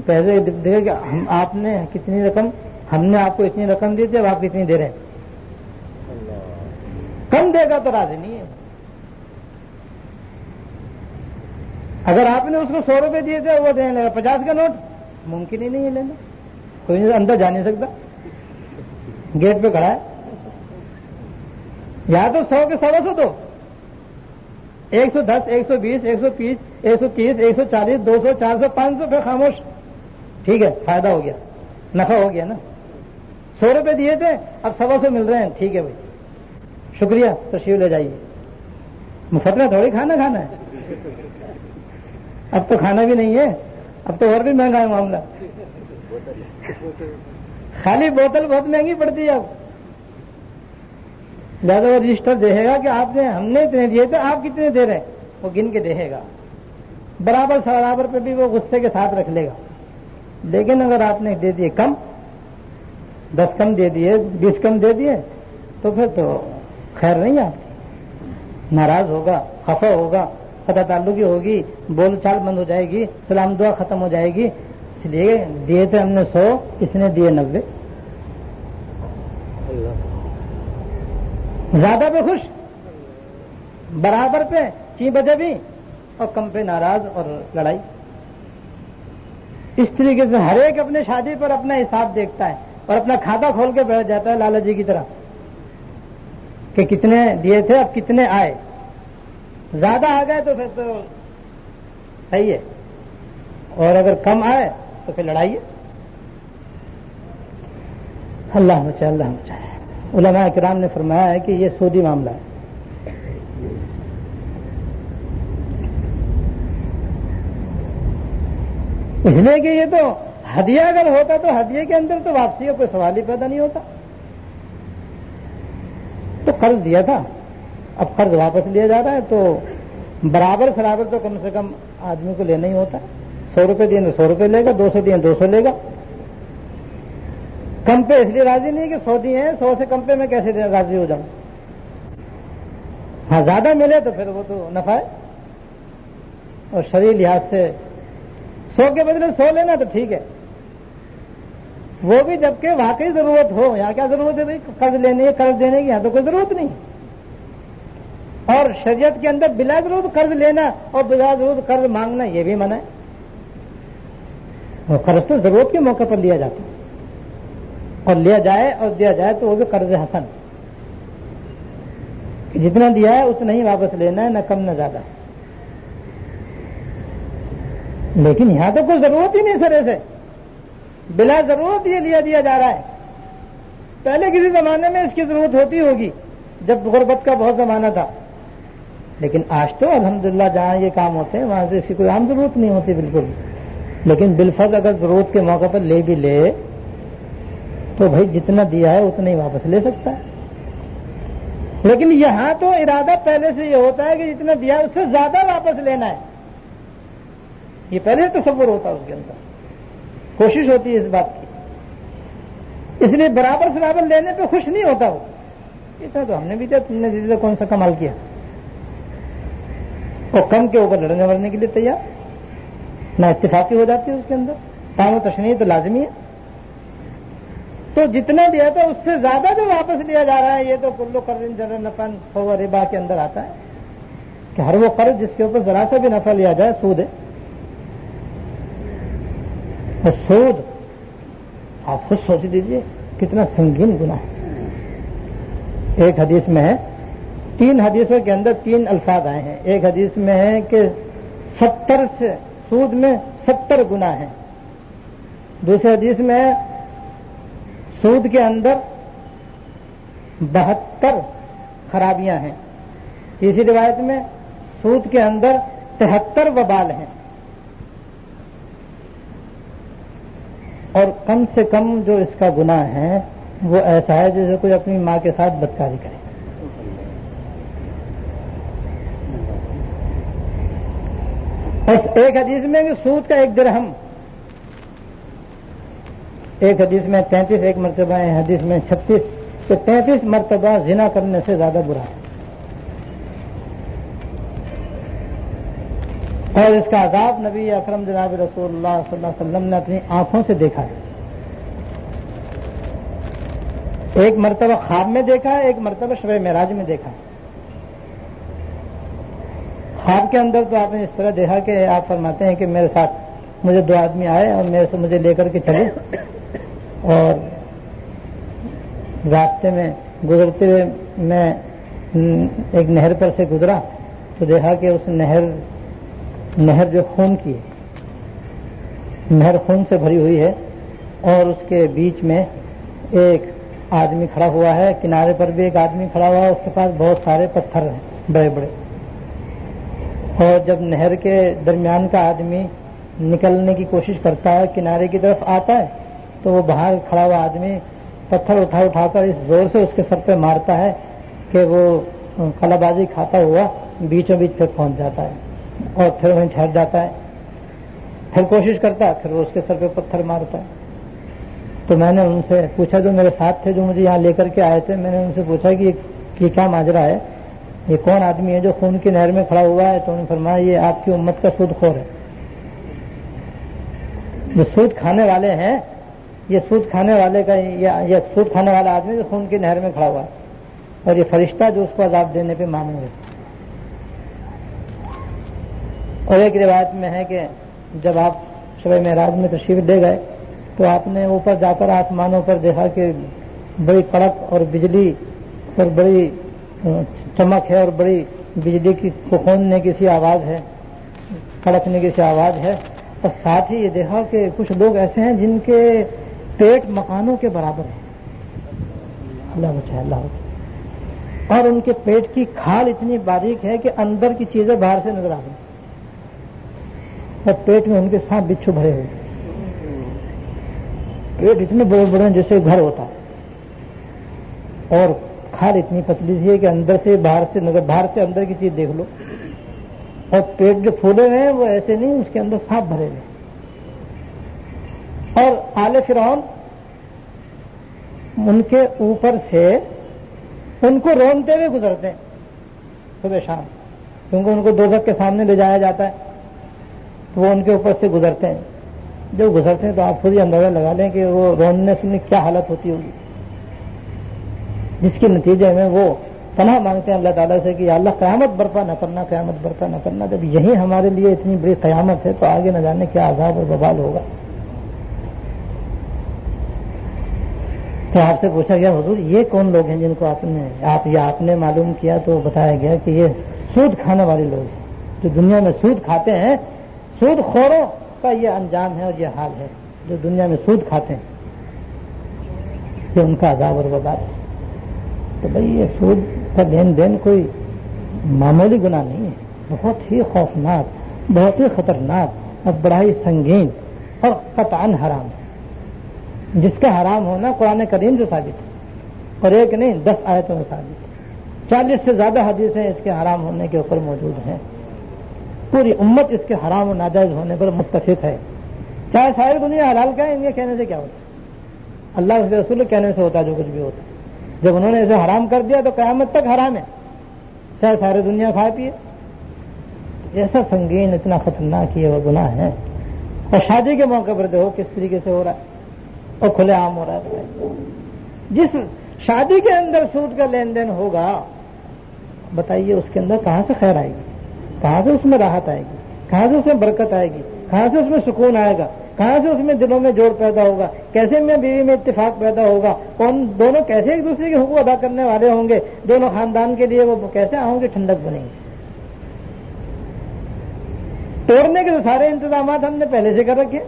پہلے دیکھے گا آپ نے کتنی رقم، ہم نے آپ کو اتنی رقم دی تھی، اب آپ کتنی دے رہے ہیں. کم دے گا تو راضی نہیں ہے. اگر آپ نے اس کو 100 روپے دیے تھے وہ دینے لگا 50 کا نوٹ، ممکن ہی نہیں ہے لینا. کوئی اندر جا نہیں سکتا، گیٹ پہ کھڑا ہے. یا تو 100 کے 125 دو، 110 120 120 130 140 200 400 500 پھر خاموش. ٹھیک ہے، فائدہ ہو گیا، نفع ہو گیا نا. 100 روپے دیے تھے اب 125 مل رہے ہیں، ٹھیک ہے بھائی شکریہ، تشریف لے جائیے. مفت میں تھوڑی کھانا ہے. اب تو کھانا بھی نہیں ہے، اب تو اور بھی مہنگا ہے معاملہ. خالی بوتل بہت مہنگی پڑتی ہے. اب زیادہ وہ رجسٹر دیکھے گا کہ آپ نے، ہم نے اتنے دیے تھے، آپ کتنے دے رہے ہیں، وہ گن کے دیکھے گا. برابر پہ بھی وہ غصے کے ساتھ رکھ لے گا. لیکن اگر آپ نے دے دیے کم، 10 کم دے دیے، 20 کم دے دیے، تو پھر تو خیر نہیں ہے. ناراض ہوگا، خفا ہوگا، قطع تعلقی ہوگی، بول چال بند ہو جائے گی، سلام دعا ختم ہو جائے گی. اس لیے دیے تھے ہم نے 100، اس نے دیے 90. زیادہ پہ خوش، برابر پہ چی بجے بھی، اور کم پہ ناراض اور لڑائی. اس طریقے سے ہر ایک اپنے شادی پر اپنا حساب دیکھتا ہے اور اپنا کھاتا کھول کے بیٹھ جاتا ہے لالا جی کی طرح کہ کتنے دیے تھے، اب کتنے آئے. زیادہ آ گئے تو پھر تو صحیح ہے، اور اگر کم آئے تو پھر لڑائی ہے. اللہ بچائے، اللہ بچائے. علماء کرام نے فرمایا ہے کہ یہ سودی معاملہ ہے. اس لیے کہ یہ تو ہدیہ اگر ہوتا تو ہدیے کے اندر تو واپسی کا کوئی سوال ہی پیدا نہیں ہوتا. تو قرض دیا تھا، اب قرض واپس لیا جا رہا ہے تو برابر تو کم سے کم آدمی کو لینا ہی ہوتا ہے. 100 روپے دیے تو 100 روپے لے گا، 200 دیے 200 لے گا. کم پہ اس لیے راضی نہیں کہ 100 دیے ہیں، 100 سے کم پہ میں کیسے راضی ہو جاؤں. ہاں زیادہ ملے تو پھر وہ تو نفع ہے. اور شرعی لحاظ سے 100 کے بدلے 100 لینا تو ٹھیک ہے، وہ بھی جبکہ واقعی ضرورت ہو. یہاں کیا ضرورت ہے بھائی قرض لینے، قرض دینے کی؟ یہاں تو کوئی ضرورت نہیں. اور شریعت کے اندر بلا ضرورت قرض لینا اور بلا ضرورت قرض مانگنا یہ بھی منع ہے. اور قرض تو ضرورت کے موقع پر لیا جاتا ہے، اور لیا جائے اور دیا جائے تو وہ بھی قرض حسن، جتنا دیا ہے اتنا ہی واپس لینا ہے، نہ کم نہ زیادہ. لیکن یہاں تو کوئی ضرورت ہی نہیں سرے سے، بلا ضرورت یہ لیا دیا جا رہا ہے. پہلے کسی زمانے میں اس کی ضرورت ہوتی ہوگی جب غربت کا بہت زمانہ تھا، لیکن آج تو الحمدللہ جہاں یہ کام ہوتے ہیں وہاں سے اس کی کوئی عام ضرورت نہیں ہوتی بالکل. لیکن بالفرض اگر ضرورت کے موقع پر لے بھی لے تو بھائی جتنا دیا ہے اتنا ہی واپس لے سکتا ہے. لیکن یہاں تو ارادہ پہلے سے یہ ہوتا ہے کہ جتنا دیا ہے اس سے زیادہ واپس لینا ہے. یہ پہلے تصور ہوتا ہے، اس کے اندر کوشش ہوتی ہے اس بات کی. اس لیے برابر لینے پہ خوش نہیں ہوتا. وہ اتنا تو ہم نے بھی دیا، تم نے دیا، کون سا کمال کیا. اور کم کے اوپر لڑنے ورنے کے لیے تیار، نہ اتفاقی ہو جاتی ہے اس کے اندر. تام و تشنیع تو لازمی ہے. تو جتنا دیا تھا اس سے زیادہ جو واپس لیا جا رہا ہے، یہ تو کلو قرض جر نفع فہو ربا کے اندر آتا ہے کہ ہر وہ قرض جس کے اوپر ذرا سا بھی نفع لیا جائے سود ہے. اور سود آپ خود سوچ دیجئے کتنا سنگین گناہ ہے. ایک حدیث میں ہے، 3 حدیثوں کے اندر 3 الفاظ آئے ہیں. ایک حدیث میں ہے کہ 70 سے سود میں 70 گناہ ہیں. دوسری حدیث میں ہے سود کے اندر 72 خرابیاں ہیں. تیسری روایت میں سود کے اندر 73 وبال ہیں. اور کم سے کم جو اس کا گناہ ہے وہ ایسا ہے جیسے کوئی اپنی ماں کے ساتھ بدکاری کرے. بس ایک حدیث میں کہ سود کا 1 درہم، ایک حدیث میں 33 ایک مرتبہ ہے، حدیث میں 36 کہ 33 مرتبہ زنا کرنے سے زیادہ برا ہے. اور اس کا عذاب نبی اکرم جناب رسول اللہ صلی اللہ علیہ وسلم نے اپنی آنکھوں سے دیکھا ہے. ایک مرتبہ خواب میں دیکھا ہے، ایک مرتبہ شب معراج میں دیکھا ہے. خواب کے اندر تو آپ نے اس طرح دیکھا کہ آپ فرماتے ہیں کہ میرے ساتھ مجھے 2 آدمی آئے اور میرے سے مجھے لے کر کے چلے، اور راستے میں گزرتے ہوئے میں ایک نہر پر سے گزرا تو دیکھا کہ اس نہر جو خون کی ہے، نہر خون سے بھری ہوئی ہے، اور اس کے بیچ میں ایک آدمی کھڑا ہوا ہے، کنارے پر بھی ایک آدمی کھڑا ہوا ہے، اس کے پاس بہت سارے پتھر ہیں بڑے بڑے. اور جب نہر کے درمیان کا آدمی نکلنے کی کوشش کرتا ہے، کنارے کی طرف آتا ہے، تو وہ باہر کھڑا ہوا آدمی پتھر اٹھا کر اس زور سے اس کے سر پہ مارتا ہے کہ وہ قلع بازی کھاتا ہوا بیچوں بیچ پہ پہنچ جاتا ہے اور پھر وہیں ٹھہر جاتا ہے. پھر کوشش کرتا ہے، پھر وہ اس کے سر پہ پتھر مارتا ہے. تو میں نے ان سے پوچھا جو میرے ساتھ تھے، جو مجھے یہاں لے کر کے آئے تھے، میں نے ان سے پوچھا کہ یہ کیا ماجرا ہے، یہ کون آدمی ہے جو خون کی نہر میں کھڑا ہوا ہے؟ تو انہوں نے فرمایا یہ آپ کی امت کا سود خور ہے. جو سود کھانے والے ہیں، یہ سود کھانے والے کا یہ سود کھانے والا آدمی جو خون کی نہر میں کھڑا ہوا ہے، اور یہ فرشتہ جو اس کو عذاب دینے پہ مامور ہے. اور ایک روایت میں ہے کہ جب آپ شب معراج میں تشریف لے گئے تو آپ نے اوپر جا کر آسمانوں پر دیکھا کہ بڑی کڑک اور بجلی اور بڑی چمک ہے، اور بڑی بجلی کی کھوننے کی سی آواز ہے، کڑکنے کی سی آواز ہے. اور ساتھ ہی یہ دیکھا کہ کچھ لوگ ایسے ہیں جن کے پیٹ مکانوں کے برابر ہیں. اللہ بچائے، اللہ بچائے. اور ان کے پیٹ کی کھال اتنی باریک ہے کہ اندر کی چیزیں باہر سے نظر آ رہی ہیں، اور پیٹ میں ان کے سانپ بچھو بھرے ہوئے. پیٹ اتنے بڑے بڑے ہیں جیسے گھر ہوتا ہے، اور کھال اتنی پتلی سی ہے کہ اندر سے باہر سے اندر کی چیز دیکھ لو. اور پیٹ جو پھولے ہوئے ہیں وہ ایسے نہیں، اس کے اندر سانپ بھرے ہوئے. اور آل فرعون ان کے اوپر سے ان کو رونتے ہوئے گزرتے ہیں صبح شام، کیونکہ ان کو دوزخ کے سامنے لے جایا جاتا ہے، تو وہ ان کے اوپر سے گزرتے ہیں. جب گزرتے ہیں تو آپ خود ہی اندازہ لگا لیں کہ وہ روننے سے کیا حالت ہوتی ہوگی، جس کے نتیجے میں وہ پناہ مانگتے ہیں اللہ تعالیٰ سے کہ یا اللہ قیامت برپا نہ کرنا، قیامت برپا نہ کرنا. جب یہی ہمارے لیے اتنی بڑی قیامت ہے تو آگے نہ جانے کیا عذاب اور وبال ہوگا. تو آپ سے پوچھا گیا حضور یہ کون لوگ ہیں جن کو آپ نے معلوم کیا؟ تو بتایا گیا کہ یہ سود کھانے والے لوگ ہیں جو دنیا میں سود کھاتے ہیں. سود خوروں کا یہ انجام ہے اور یہ حال ہے جو دنیا میں سود کھاتے ہیں، کہ ان کا عذاب اور وبال ہے. تو بھئی یہ سود کا لین دین کوئی معمولی گناہ نہیں ہے، بہت ہی خوفناک، بہت ہی خطرناک اور بڑا ہی سنگین اور قطعاً حرام ہے، جس کا حرام ہونا قرآن کریم سے ثابت ہے، اور ایک نہیں 10 آیتوں میں ثابت ہے. 40 سے زیادہ حدیثیں اس کے حرام ہونے کے اوپر موجود ہیں. پوری امت اس کے حرام و ناجائز ہونے پر متفق ہے. چاہے ساری دنیا حلال کہیں، ان کے کہنے سے کیا ہوتا ہے؟ اللہ اس کے رسول کے کہنے سے ہوتا ہے جو کچھ بھی ہوتا ہے. جب انہوں نے اسے حرام کر دیا تو قیامت تک حرام ہے، چاہے ساری دنیا کھائے پیے. ایسا سنگین، اتنا خطرناک یہ وہ گناہ ہے. اور شادی کے موقع پر دیکھو کس طریقے سے ہو رہا ہے. اور کھلے عام ہو رہا ہے. جس شادی کے اندر سود کا لین دین ہوگا بتائیے اس کے اندر کہاں سے خیر آئے گی, کہاں سے اس میں راحت آئے گی, کہاں سے اس میں برکت آئے گی, کہاں سے اس میں سکون آئے گا, کہاں سے اس میں دلوں میں جوڑ پیدا ہوگا, کیسے میں بیوی میں اتفاق پیدا ہوگا, کون دونوں کیسے ایک دوسرے کے حقوق ادا کرنے والے ہوں گے, دونوں خاندان کے لیے وہ کیسے ہوں گے ٹھنڈک بنیں گے. توڑنے کے تو سارے انتظامات ہم نے پہلے سے کر رکھے,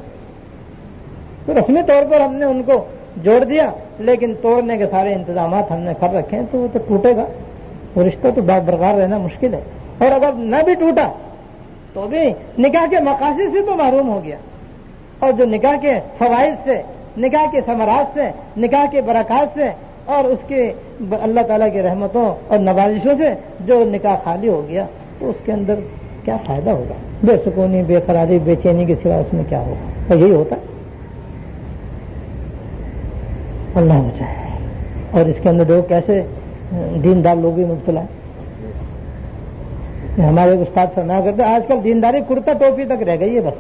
تو رسمی طور پر ہم نے ان کو جوڑ دیا, لیکن توڑنے کے سارے انتظامات ہم نے کر رکھے ہیں, تو وہ تو ٹوٹے گا, وہ رشتہ تو برقرار رہنا مشکل ہے. اور اگر نہ بھی ٹوٹا تو بھی نکاح کے مقاصد سے تو محروم ہو گیا, اور جو نکاح کے فوائد سے, نکاح کے ثمرات سے, نکاح کے برکات سے اور اس کے اللہ تعالیٰ کی رحمتوں اور نوازشوں سے جو نکاح خالی ہو گیا, تو اس کے اندر کیا فائدہ ہوگا؟ بے سکونی, بے قراری, بے چینی کے سوا اس میں کیا ہوگا؟ اور یہی ہوتا ہے. اللہ بچائے. اور اس کے اندر دیکھو کیسے دیندار لوگ بھی مبتلا ہیں. ہمارے استاد فرمایا کرتے آج کل دینداری کرتا ٹوپی تک رہ گئی ہے بس,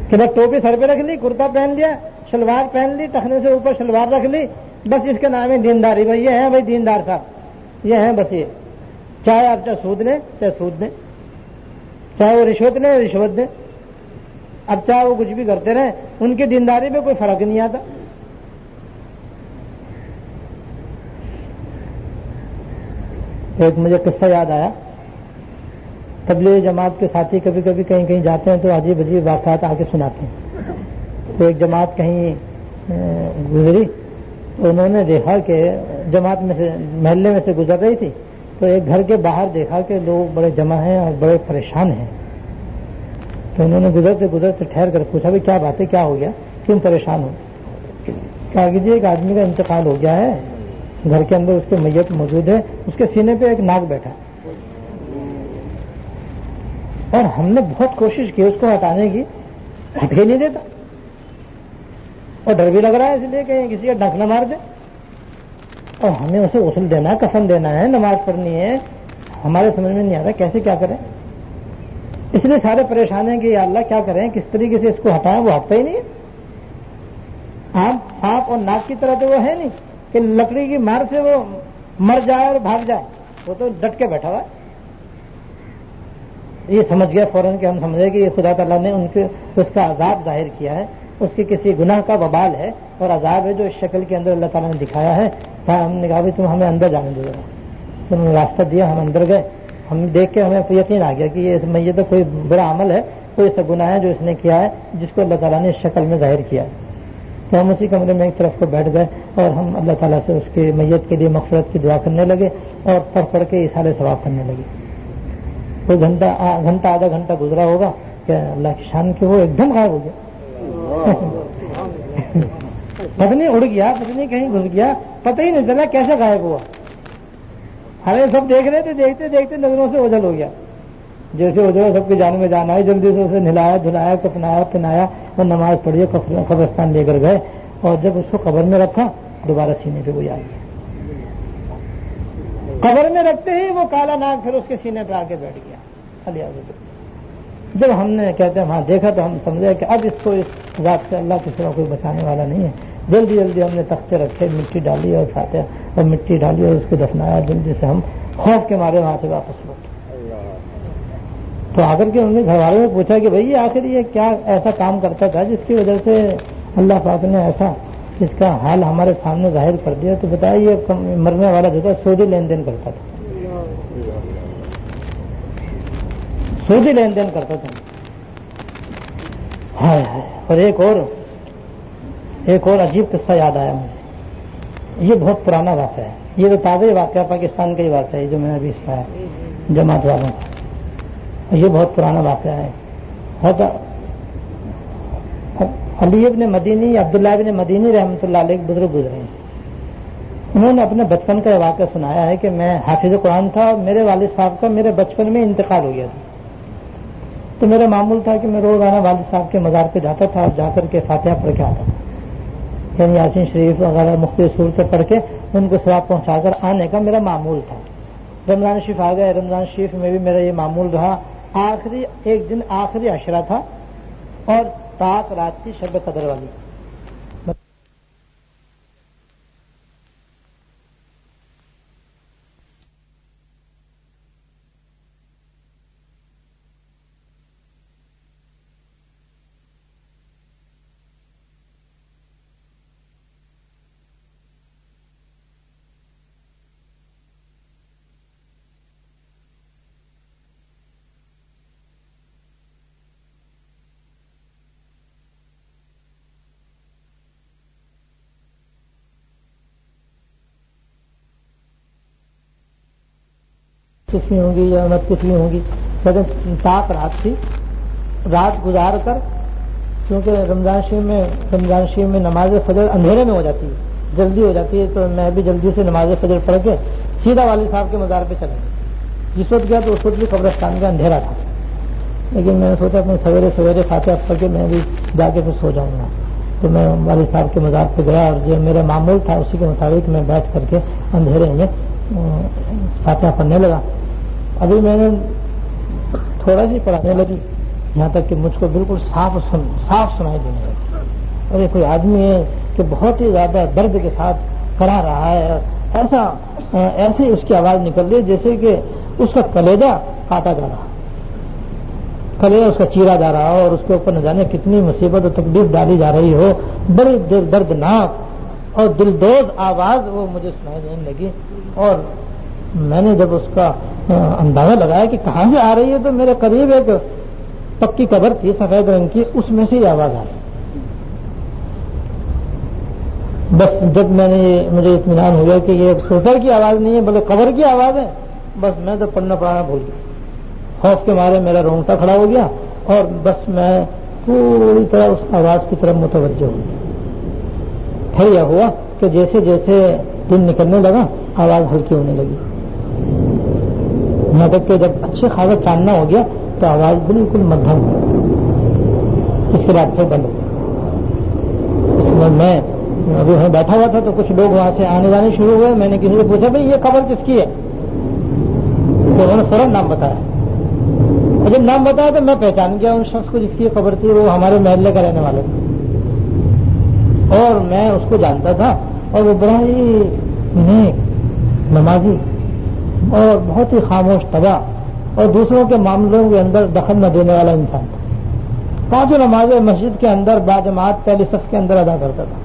کہ بس ٹوپی سر پہ رکھ لی, کرتا پہن لیا, شلوار پہن لی, ٹخنے سے اوپر شلوار رکھ لی, بس اس کا نام ہے دینداری. بھائی یہ ہیں بھائی دیندار صاحب, یہ ہیں بس. یہ چاہے آپ چاہے سود لیں چاہے سود دیں, چاہے وہ رشوت لیں رشوت دیں, اب چاہے وہ کچھ بھی کرتے رہیں, ان کی دینداری میں کوئی فرق نہیں آتا. ایک مجھے قصہ یاد آیا. تبلیغ جماعت کے ساتھی کبھی کبھی کہیں کہیں جاتے ہیں تو عجیب عجیب واقعات آ کے سناتے ہیں. تو ایک جماعت کہیں گزری تو انہوں نے دیکھا کہ جماعت میں سے محلے میں سے گزر رہی تھی, تو ایک گھر کے باہر دیکھا کہ لوگ بڑے جمع ہیں اور بڑے پریشان ہیں. تو انہوں نے گزرتے گزرتے ٹھہر کر پوچھا بھی کیا بات ہے, کیا ہو گیا, کیوں پریشان ہو؟ کہا کہ جی ایک آدمی کا انتقال ہو گیا ہے, گھر کے اندر اس کے میت موجود ہے, اس کے سینے پہ ایک ناگ بیٹھا, اور ہم نے بہت کوشش کی اس کو ہٹانے کی, ہٹ ہی نہیں دیتا, اور ڈر بھی لگ رہا ہے اس لیے کہ کسی کا ڈنک نہ مار دے, اور ہمیں اسے غسل دینا ہے, کفن دینا ہے, نماز پڑھنی ہے, ہمارے سمجھ میں نہیں آ رہا کیسے کیا کریں. اس لیے سارے پریشان ہیں کہ یا اللہ کیا کریں, کس طریقے سے اس کو ہٹائیں. وہ ہٹتا ہی نہیں ہے. آپ سانپ اور ناگ کی طرح تو وہ ہے نہیں کہ لکڑی کی مار سے وہ مر جائے اور بھاگ جائے, وہ تو ڈٹ کے بیٹھا ہوا ہے. یہ سمجھ گیا فوراً کہ ہم سمجھے کہ یہ خدا تعالیٰ نے اس کا عذاب ظاہر کیا ہے, اس کے کسی گناہ کا وبال ہے اور عذاب ہے جو اس شکل کے اندر اللہ تعالیٰ نے دکھایا ہے. ہم نے کہا بھی تم ہمیں اندر جانے دو, تم نے راستہ دیا, ہم اندر گئے. ہم دیکھ کے ہمیں یقین آ گیا کہ یہ تو کوئی برا عمل ہے, کوئی ایسا گناہ ہے جو اس نے کیا ہے جس کو اللہ تعالیٰ نے اس شکل میں ظاہر کیا ہے. تو ہم اسی کمرے میں ایک طرف کو بیٹھ گئے اور ہم اللہ تعالیٰ سے اس کے میت کے لیے مغفرت کی دعا کرنے لگے اور پڑھ پڑھ کے اثار ثواب کرنے لگے. کوئی گھنٹہ آدھا گھنٹہ گزرا ہوگا کہ اللہ کی شان کے وہ ایک دم غائب ہو گیا. پتنی اڑ گیا, پتنی کہیں گھس گیا, پتہ ہی نہیں چلا کیسے غائب ہوا. ہمیں سب دیکھ رہے تھے, دیکھتے دیکھتے نظروں سے اوجھل ہو گیا. جیسے اوجھل سب کی جان میں جان آئی, جلدی سے اسے نہلایا دھلایا, کفنایا پہنایا اور نماز پڑھی, قبرستان لے کر گئے. اور جب اس کو قبر میں رکھا دوبارہ سینے پہ وہی آ گیا. قبر میں رکھتے ہی وہ کالا ناگ پھر اس کے سینے پہ آ کے بیٹھ گیا. جب ہم نے کہتے ہیں وہاں دیکھا تو ہم سمجھے کہ اب اس کو اس ذات سے اللہ کے سوا کوئی بچانے والا نہیں ہے. جلدی جلدی ہم نے تختے رکھے, مٹی ڈالی اور فاتحہ اور مٹی ڈالی اور اس کو دفنایا. جلدی سے ہم خوف کے مارے وہاں سے واپس لوٹے. تو آ کر کے انہوں نے گھر والوں نے پوچھا کہ بھائی آخر یہ کیا ایسا کام کرتا تھا جس کی وجہ سے اللہ پاک نے ایسا اس کا حال ہمارے سامنے ظاہر کر دیا. تو بتایا یہ مرنے والا جو تھا سودی لین دین کرتا تھا, سودی لین دین کرتا تھا. ہائے ہائے. اور ایک اور عجیب قصہ یاد آیا مجھے. یہ بہت پرانا واقعہ ہے, یہ تو تازہ واقعہ پاکستان کا ہی واقعہ ہے جو میں نے ابھی سنایا جماعت والوں کا. یہ بہت پرانا واقعہ ہے. علی ابن مدینی, عبداللہ ابن مدینی رحمۃ اللہ علیہ بزرگ گزرے ہیں. انہوں نے اپنے بچپن کا یہ واقعہ سنایا ہے کہ میں حافظ قرآن تھا اور میرے والد صاحب کا میرے بچپن میں انتقال ہو گیا تھا. تو میرا معمول تھا کہ میں روزانہ والد صاحب کے مزار پہ جاتا تھا اور جا کر کے فاتحہ پڑھ کے آتا تھا, یعنی یاسین شریف وغیرہ مختلف صورتیں پڑھ کے ان کو ثواب پہنچا کر آنے کا میرا معمول تھا. رمضان شریف آ گئے, رمضان شریف میں بھی میرا یہ معمول رہا. ایک دن آخری عشرہ تھا اور تاک رات تھی شب قدر والی. کتنی ہوں گی یا مت کتنی ہوں گی، لیکن تاک رات تھی. رات گزار کر، کیونکہ رمضان شریف میں نماز فجر اندھیرے میں ہو جاتی ہے، جلدی ہو جاتی ہے، تو میں بھی جلدی سے نماز فجر پڑھ کے سیدھا والد صاحب کے مزار پہ چلا گیا. جس وقت گیا تو اس وقت بھی قبرستان کا اندھیرا تھا، لیکن میں نے سوچا اپنے سویرے فاتحہ پڑھ کے میں بھی جا کے پھر سو جاؤں گا. تو میں والد صاحب کے مزار پہ گیا اور جو میرا معمول تھا اسی کے مطابق میں بیٹھ کر کے اندھیرے میں فاتحہ پڑھنے لگا. ابھی میں نے تھوڑا سی پڑھانے لگی یہاں تک کہ مجھ کو بالکل صاف سنائی دینے لگی. اور یہ کوئی آدمی ہے کہ بہت ہی زیادہ درد کے ساتھ پڑھا رہا ہے، ایسے اس کی آواز نکل رہی جیسے کہ اس کا کلیجہ کاٹا جا رہا، کلیجہ اس کا چیرا جا رہا ہو اور اس کے اوپر نہ جانے کتنی مصیبت اور تکلیف ڈالی جا رہی ہو. بڑی دردناک اور دلدوز آواز وہ مجھے سنائی دینے لگی. اور میں نے جب اس کا اندازہ لگایا کہ کہاں سے آ رہی ہے تو میرے قریب ایک پکی قبر تھی سفید رنگ کی، اس میں سے یہ آواز آئی. بس جب مجھے اطمینان ہو گیا کہ یہ سوٹر کی آواز نہیں ہے بلکہ قبر کی آواز ہے، بس میں تو پڑھنا بھول گیا. خوف کے مارے میرا رونگٹا کھڑا ہو گیا اور بس میں پوری طرح اس آواز کی طرف متوجہ ہو گیا. پھر یہ ہوا کہ جیسے جیسے دن نکلنے لگا آواز ہلکی ہونے لگی، یہاں تک کہ جب اچھے خاصا چاندنا ہو گیا تو آواز بالکل مدھم ہوئی. اس کے بعد پھر بند ہو. میں ابھی وہاں بیٹھا ہوا تھا تو کچھ لوگ وہاں سے آنے جانے شروع ہوئے. میں نے کسی سے پوچھا بھائی یہ قبر کس کی ہے؟ تو انہوں نے فوراً نام بتایا. اور جب نام بتایا تو میں پہچان گیا ان شخص کو جس کی قبر تھی. وہ ہمارے محلے کا رہنے والے تھے اور میں اس کو جانتا تھا. اور وہ بڑا ہی نیک، نمازی اور بہت ہی خاموش طبع اور دوسروں کے معاملوں کے اندر دخل نہ دینے والا انسان تھا. 5 نمازیں مسجد کے اندر باجماعت پہلی صف کے اندر ادا کرتا تھا.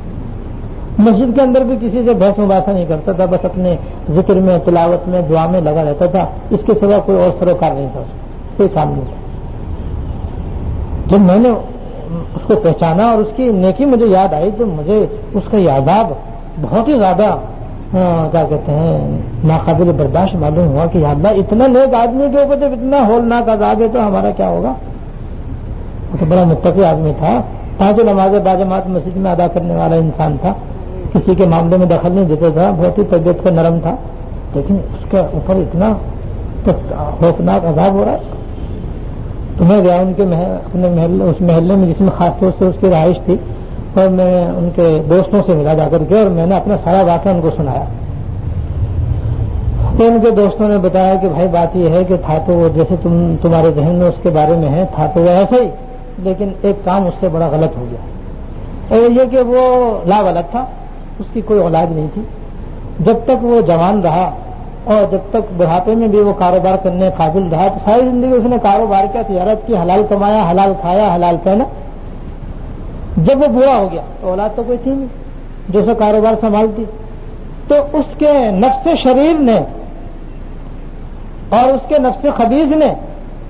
مسجد کے اندر بھی کسی سے بحث مباحثہ نہیں کرتا تھا، بس اپنے ذکر میں، تلاوت میں، دعا میں لگا رہتا تھا. اس کے سوا کوئی اور سروکار نہیں تھا، کوئی کام نہیں تھا. جب میں نے اس کو پہچانا اور اس کی نیکی مجھے یاد آئی تو مجھے اس کا یہ عذاب بہت ہی زیادہ کیا کہتے ہیں ناقابل برداشت معلوم ہوا کہ یا اللہ اتنا نیک آدمی کے اوپر جب اتنا ہولناک عذاب ہے تو ہمارا کیا ہوگا. وہ تو بڑا متقی آدمی تھا، 5 نمازیں باجماعت مسجد میں ادا کرنے والا انسان تھا، کسی کے معاملے میں دخل نہیں دیتا تھا، بہت ہی طبیعت کا نرم تھا. لیکن اس کے اوپر اتنا خوفناک عذاب ہو رہا ہے. تو میں گیا ان کے اپنے محلے، اس محلے میں جس میں خاص طور سے اس کی رہائش تھی، اور میں ان کے دوستوں سے ملا جا کر کے اور میں نے اپنا سارا واقعہ ان کو سنایا. تو ان کے دوستوں نے بتایا کہ بھائی بات یہ ہے کہ تھا تو وہ جیسے تمہارے ذہن میں اس کے بارے میں ہے، تھا تو وہ ایسا ہی، لیکن ایک کام اس سے بڑا غلط ہو گیا. اور یہ کہ وہ لاولد تھا، اس کی کوئی اولاد نہیں تھی. جب تک وہ جوان رہا اور جب تک بڑھاپے میں بھی وہ کاروبار کرنے قابل رہا تو ساری زندگی اس نے کاروبار کیا، تجارت کی، حلال کمایا، حلال کھایا، حلال پہنا. جب وہ بوڑھا ہو گیا تو اولاد تو کوئی تھی نہیں جو اسے کاروبار سنبھالتی. تو اس کے نفس شریر نے اور اس کے نفس خبیث نے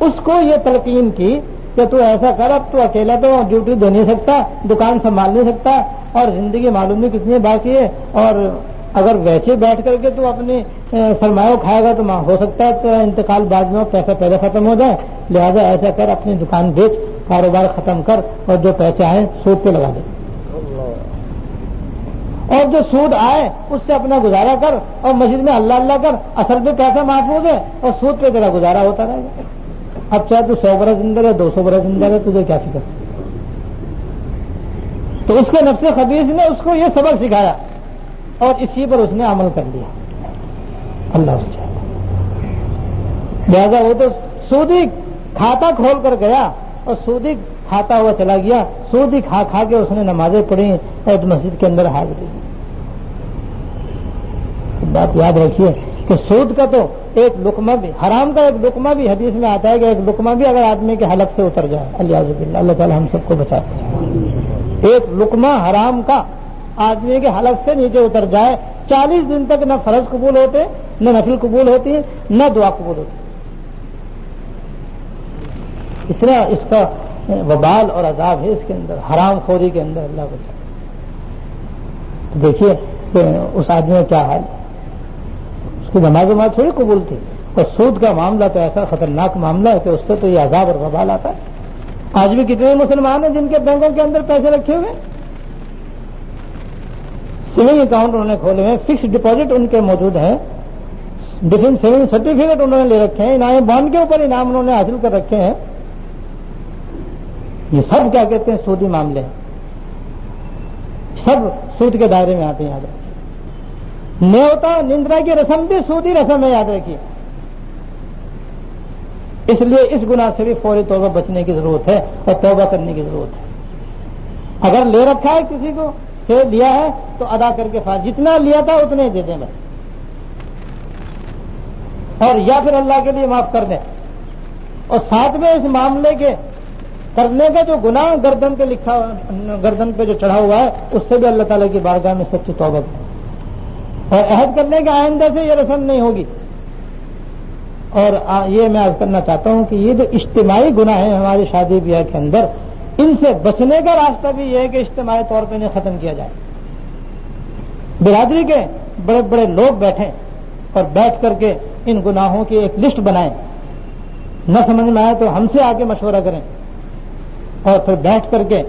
اس کو یہ تلقین کی کہ تو ایسا کر، اب تو اکیلا تو ڈیوٹی دے نہیں سکتا، دکان سنبھال نہیں سکتا اور زندگی معلوم نہیں کتنی باقی ہے، اور اگر ویسے بیٹھ کر کے تو اپنی سرمایہ کھائے گا تو ہو سکتا ہے تو انتقال بعد میں پیسہ پہلے ختم ہو جائے. لہذا ایسا کر، اپنی دکان بیچ، کاروبار ختم کر اور جو پیسے آئیں سود پہ لگا دے، اور جو سود آئے اس سے اپنا گزارا کر اور مسجد میں اللہ اللہ کر. اصل پہ پیسہ محفوظ ہے اور سود پہ تیرا گزارا ہوتا رہے گا. اب چاہے تو 100 برس زندہ ہے، 200 برس زندہ ہے، تجھے کیا فکر. تو اس کے نفس خبیث نے اس کو یہ سبق سکھایا اور اسی پر اس نے عمل کر لیا. اللہ سے چاہتا، لہذا وہ تو سودی کھاتا کھول کر گیا اور سود ہی کھاتا ہوا چلا گیا، سود ہی کھا کھا کے اس نے نمازیں پڑھی اور مسجد کے اندر حاضری دی۔ بات یاد رکھیے کہ سود کا تو ایک لقمہ بھی، حرام کا ایک لقمہ بھی حدیث میں آتا ہے کہ ایک لقمہ بھی اگر آدمی کے حلق سے اتر جائے، الیاذ باللہ، اللہ تعالی ہم سب کو بچاتے ہیں، ایک لقمہ حرام کا آدمی کے حلق سے نیچے اتر جائے، 40 دن تک نہ فرض قبول ہوتے، نہ نفل قبول ہوتی، نہ دعا قبول ہوتی۔ اتنا اس کا وبال اور عذاب ہے اس کے اندر، حرام خوری کے اندر، اللہ بچائے۔ تو دیکھیے کہ اس آدمی کا کیا حال ہے، اس کی نماز تھوڑی قبول تھی، اور سود کا معاملہ تو ایسا خطرناک معاملہ ہے کہ اس سے تو یہ عذاب اور وبال آتا ہے۔ آج بھی کتنے مسلمان ہیں جن کے بینکوں کے اندر پیسے رکھے ہوئے، سیونگ اکاؤنٹ انہوں نے کھولے ہوئے، فکس ڈپازٹ ان کے موجود ہیں، ڈیفنس سیونگ سرٹیفکیٹ انہوں نے لے رکھے ہیں، انعام بانڈ کے اوپر انعام انہوں نے حاصل کر رکھے ہیں۔ یہ سب کیا کہتے ہیں، سودی معاملے ہیں، سب سود کے دائرے میں آتے ہیں، یاد رکھیے۔ نیوتا نندرا کی رسم بھی سودی رسم ہے، یاد رکھیے۔ اس لیے اس گناہ سے بھی فوری طور پر بچنے کی ضرورت ہے اور توبہ کرنے کی ضرورت ہے۔ اگر لے رکھا ہے کسی کو سے لیا ہے تو ادا کر کے فائدہ، جتنا لیا تھا اتنے ہی دے دیں بس، اور یا پھر اللہ کے لیے معاف کر دیں، اور ساتھ میں اس معاملے کے کرنے کا جو گناہ گردن پہ لکھا، گردن پہ جو چڑھا ہوا ہے، اس سے بھی اللہ تعالیٰ کی بارگاہ میں سچی توبہ کریں اور عہد کرنے کے آئندہ سے یہ رسم نہیں ہوگی۔ اور یہ میں عرض کرنا چاہتا ہوں کہ یہ جو اجتماعی گناہ ہیں ہماری شادی بیاہ کے اندر، ان سے بچنے کا راستہ بھی یہ ہے کہ اجتماعی طور پہ انہیں ختم کیا جائے۔ برادری کے بڑے بڑے لوگ بیٹھیں اور بیٹھ کر کے ان گناہوں کی ایک لسٹ بنائیں، نہ سمجھ میں آئے تو ہم سے آ کے مشورہ کریں، اور پھر بیٹھ کر کے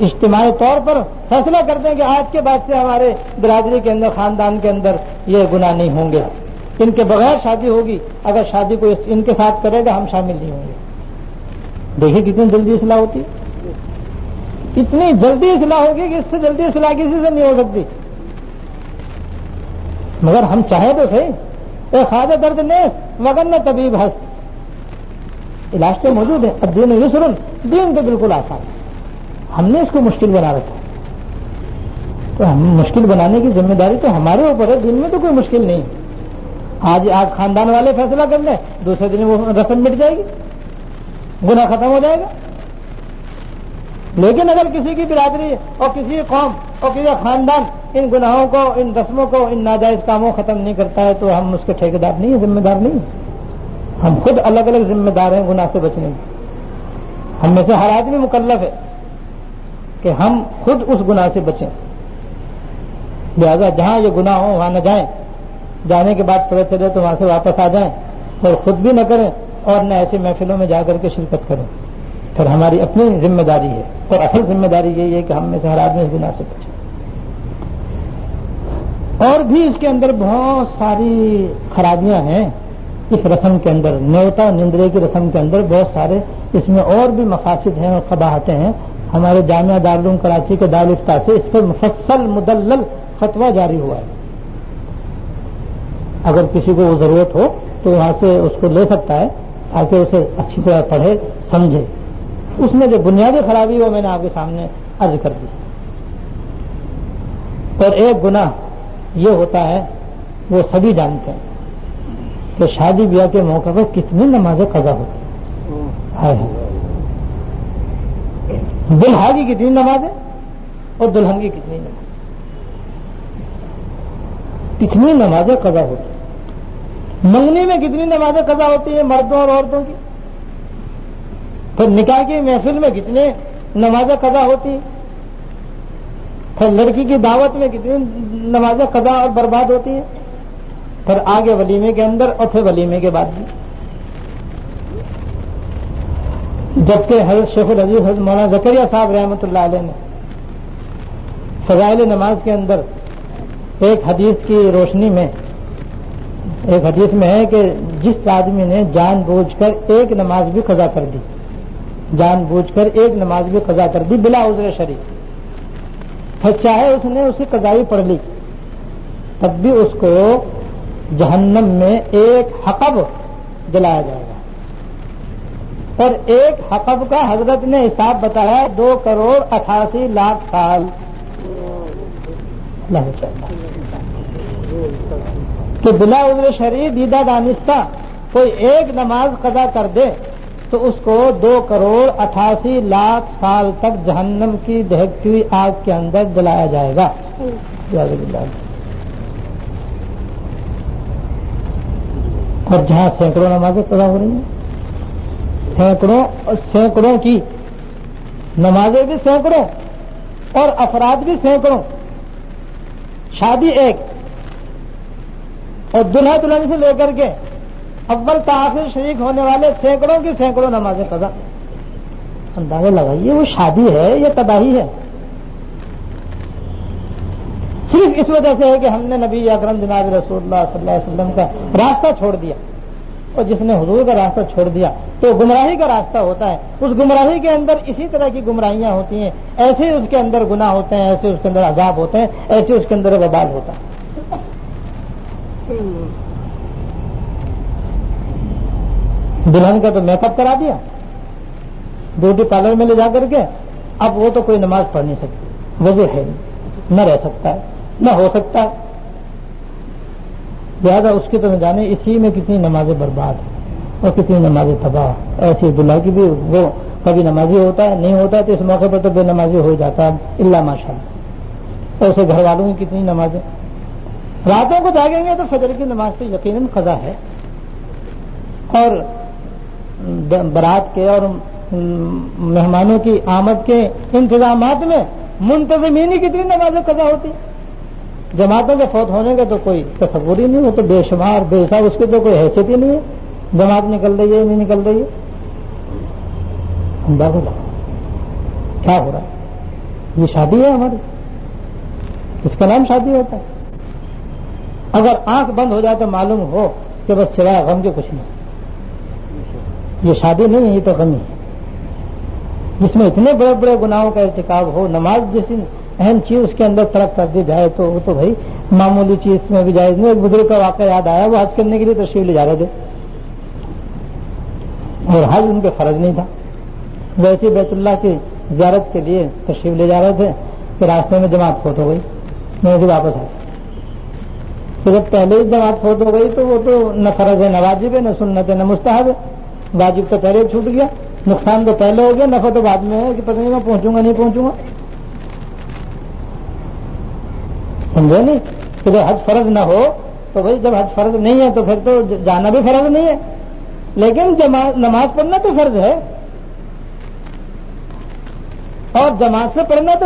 اجتماعی طور پر فیصلہ کرتے ہیں کہ آج کے بعد سے ہمارے برادری کے اندر، خاندان کے اندر یہ گناہ نہیں ہوں گے، ان کے بغیر شادی ہوگی، اگر شادی کو ان کے ساتھ کرے گا ہم شامل نہیں ہوں گے۔ دیکھیے کتنی جلدی اصلاح ہوتی ہے، اتنی جلدی اصلاح ہوگی کہ اس سے جلدی اصلاح کسی سے نہیں ہو سکتی، مگر ہم چاہیں تو صحیح۔ اے خواجہ درد نیست مگر نہ طبیب ہست، علاج تو موجود ہے، اب دین یسر، دین تو بالکل آسان ہے، ہم نے اس کو مشکل بنا رکھا، تو ہم مشکل بنانے کی ذمہ داری تو ہمارے اوپر ہے، دین میں تو کوئی مشکل نہیں ہے۔ آج خاندان والے فیصلہ کر لیں، دوسرے دن وہ رسم مٹ جائے گی، گناہ ختم ہو جائے گا۔ لیکن اگر کسی کی برادری اور کسی قوم اور کسی خاندان ان گناہوں کو، ان رسموں کو، ان ناجائز کاموں کو ختم نہیں کرتا ہے تو ہم اس کے ٹھیکیدار نہیں ہیں، ذمہ دار نہیں ہیں، ہم خود الگ الگ ذمہ دار ہیں گناہ سے بچنے میں۔ ہم میں سے ہر آدمی مکلف ہے کہ ہم خود اس گناہ سے بچیں، لہذا جہاں یہ گناہ ہو وہاں نہ جائیں، جانے کے بعد پتہ چلے تو وہاں سے واپس آ جائیں، اور خود بھی نہ کریں اور نہ ایسی محفلوں میں جا کر کے شرکت کریں، پھر ہماری اپنی ذمہ داری ہے، اور اصل ذمہ داری یہی ہے کہ ہم میں سے ہر آدمی اس گناہ سے بچے۔ اور بھی اس کے اندر بہت ساری خرابیاں ہیں اس رسم کے اندر، نیوتا نندرے کی رسم کے اندر بہت سارے اس میں اور بھی مقاصد ہیں اور قباحتیں ہیں۔ ہمارے جامعہ دارالعلوم کراچی کے دارالفتہ سے اس پر مفصل مدلل فتویٰ جاری ہوا ہے، اگر کسی کو وہ ضرورت ہو تو وہاں سے اس کو لے سکتا ہے تاکہ اسے اچھی طرح پڑھے سمجھے۔ اس میں جو بنیادی خرابی وہ میں نے آپ کے سامنے عرض کر دی۔ اور ایک گناہ یہ ہوتا ہے، وہ سبھی جانتے ہیں کہ شادی بیاہ کے موقع پر کتنی نمازیں قضا ہوتی ہیں، دلہا کی کتنی نمازیں اور دلہن کی کتنی نمازیں، کتنی نمازیں قضا ہوتی ہیں۔ منگنی میں کتنی نمازیں قضا ہوتی ہیں مردوں اور عورتوں کی، پھر نکاح کی محفل میں کتنی نمازیں قضا ہوتی ہیں، پھر لڑکی کی دعوت میں کتنی نمازیں قضا اور برباد ہوتی ہیں، پھر آگے ولیمے کے اندر اور پھر ولیمے کے بعد بھی۔ جبکہ حضرت شیخ الحدیث حضرت مولانا زکریا صاحب رحمۃ اللہ علیہ نے فضائل نماز کے اندر ایک حدیث کی روشنی میں، ایک حدیث میں ہے کہ جس آدمی نے جان بوجھ کر ایک نماز بھی قضا کر دی، جان بوجھ کر ایک نماز بھی قضا کر دی بلا عذر شرعی، پھر چاہے اس نے اسے قضائی پڑھ لی تب بھی اس کو جہنم میں ایک حقب جلایا جائے گا، اور ایک حقب کا حضرت نے حساب بتایا 2,88,00,000 سال. کہ بلا عذر شرعی دیدہ دانستہ کوئی ایک نماز قضا کر دے تو اس کو 2,88,00,000 سال تک جہنم کی دہکتی ہوئی آگ کے اندر جلایا جائے گا. اور جہاں سینکڑوں نمازیں قضا ہو رہی ہیں، سینکڑوں کی نمازیں بھی سینکڑوں اور افراد بھی سینکڑوں، شادی ایک، اور دلہا دلہن سے لے کر کے اول تاخیر شریک ہونے والے سینکڑوں کی سینکڑوں نمازیں قضا. اندازہ لگائیے وہ شادی ہے یا تباہی ہے؟ صرف اس وجہ سے ہے کہ ہم نے نبی اکرم جناب رسول اللہ صلی اللہ علیہ وسلم کا راستہ چھوڑ دیا، اور جس نے حضور کا راستہ چھوڑ دیا تو گمراہی کا راستہ ہوتا ہے. اس گمراہی کے اندر اسی طرح کی گمراہیاں ہوتی ہیں، ایسے اس کے اندر گناہ ہوتے ہیں، ایسے اس کے اندر عذاب ہوتے ہیں، ایسے اس کے اندر وبال ہوتا ہے. دلہن کا تو میک اپ کرا دیا بیوٹی پارلر میں لے جا کر کے، اب وہ تو کوئی نماز پڑھ نہیں سکتی، وضو ہے نہیں، نہ رہ سکتا ہے نہ ہو سکتا ہے. لہٰذا اس کی تو نہ جانے اسی میں کتنی نمازیں برباد ہیں اور کتنی نمازیں تباہ. ایسی دلہا کی بھی وہ کبھی نمازی ہوتا ہے، نہیں ہوتا ہے تو اس موقع پر تو بے نمازی ہو جاتا ہے اللہ ماشاء اللہ. ایسے گھر والوں کی کتنی نمازیں، راتوں کو جاگیں گے تو فجر کی نماز تو یقیناً قضا ہے. اور برات کے اور مہمانوں کی آمد کے انتظامات میں منتظمین کی کتنی نمازیں قضا ہوتی. جماعتوں کے فوت ہونے کا تو کوئی تصور ہی نہیں، وہ تو بے شمار بے حساب، اس کی تو کوئی حیثیت ہی نہیں ہے. جماعت نکل رہی ہے نہیں نکل رہی ہے، اندازہ لگا کیا ہو رہا ہے. یہ شادی ہے ہماری، اس کا نام شادی ہوتا ہے. اگر آنکھ بند ہو جائے تو معلوم ہو کہ بس سوائے غم کے کچھ نہیں. یہ شادی نہیں ہے، یہ تو غم ہے جس میں اتنے بڑے بڑے گناہوں کا ارتکاب ہو. نماز جیسی اہم چیز اس کے اندر ترک کر دی جائے تو وہ تو بھائی معمولی چیز میں بھی جائز نہیں. ایک بزرگ کا واقعہ یاد آیا، وہ حج کرنے کے لیے تشریف لے جا رہے تھے اور حج ان پہ فرض نہیں تھا. ویسے بیت اللہ کی زیارت کے لیے تشریف لے جا رہے تھے کہ راستے میں جماعت فوت ہو گئی، میں سے واپس آیا. تو جب پہلے ہی جماعت فوت ہو گئی تو وہ تو نہ فرض ہے نہ واجب ہے، نہ سنت ہے نہ مستحب ہے. واجب تو پہلے چھوٹ گیا، نقصان تو پہلے ہو گیا، نفع تو بعد میں ہے کہ پتہ نہیں میں پہنچوں گا نہیں پہنچوں گا. سمجھے نہیں کہ جب حج فرض نہ ہو تو بھائی جب حج فرض نہیں ہے تو پھر تو جانا بھی فرض نہیں ہے، لیکن نماز پڑھنا تو فرض ہے اور جماعت سے پڑھنا تو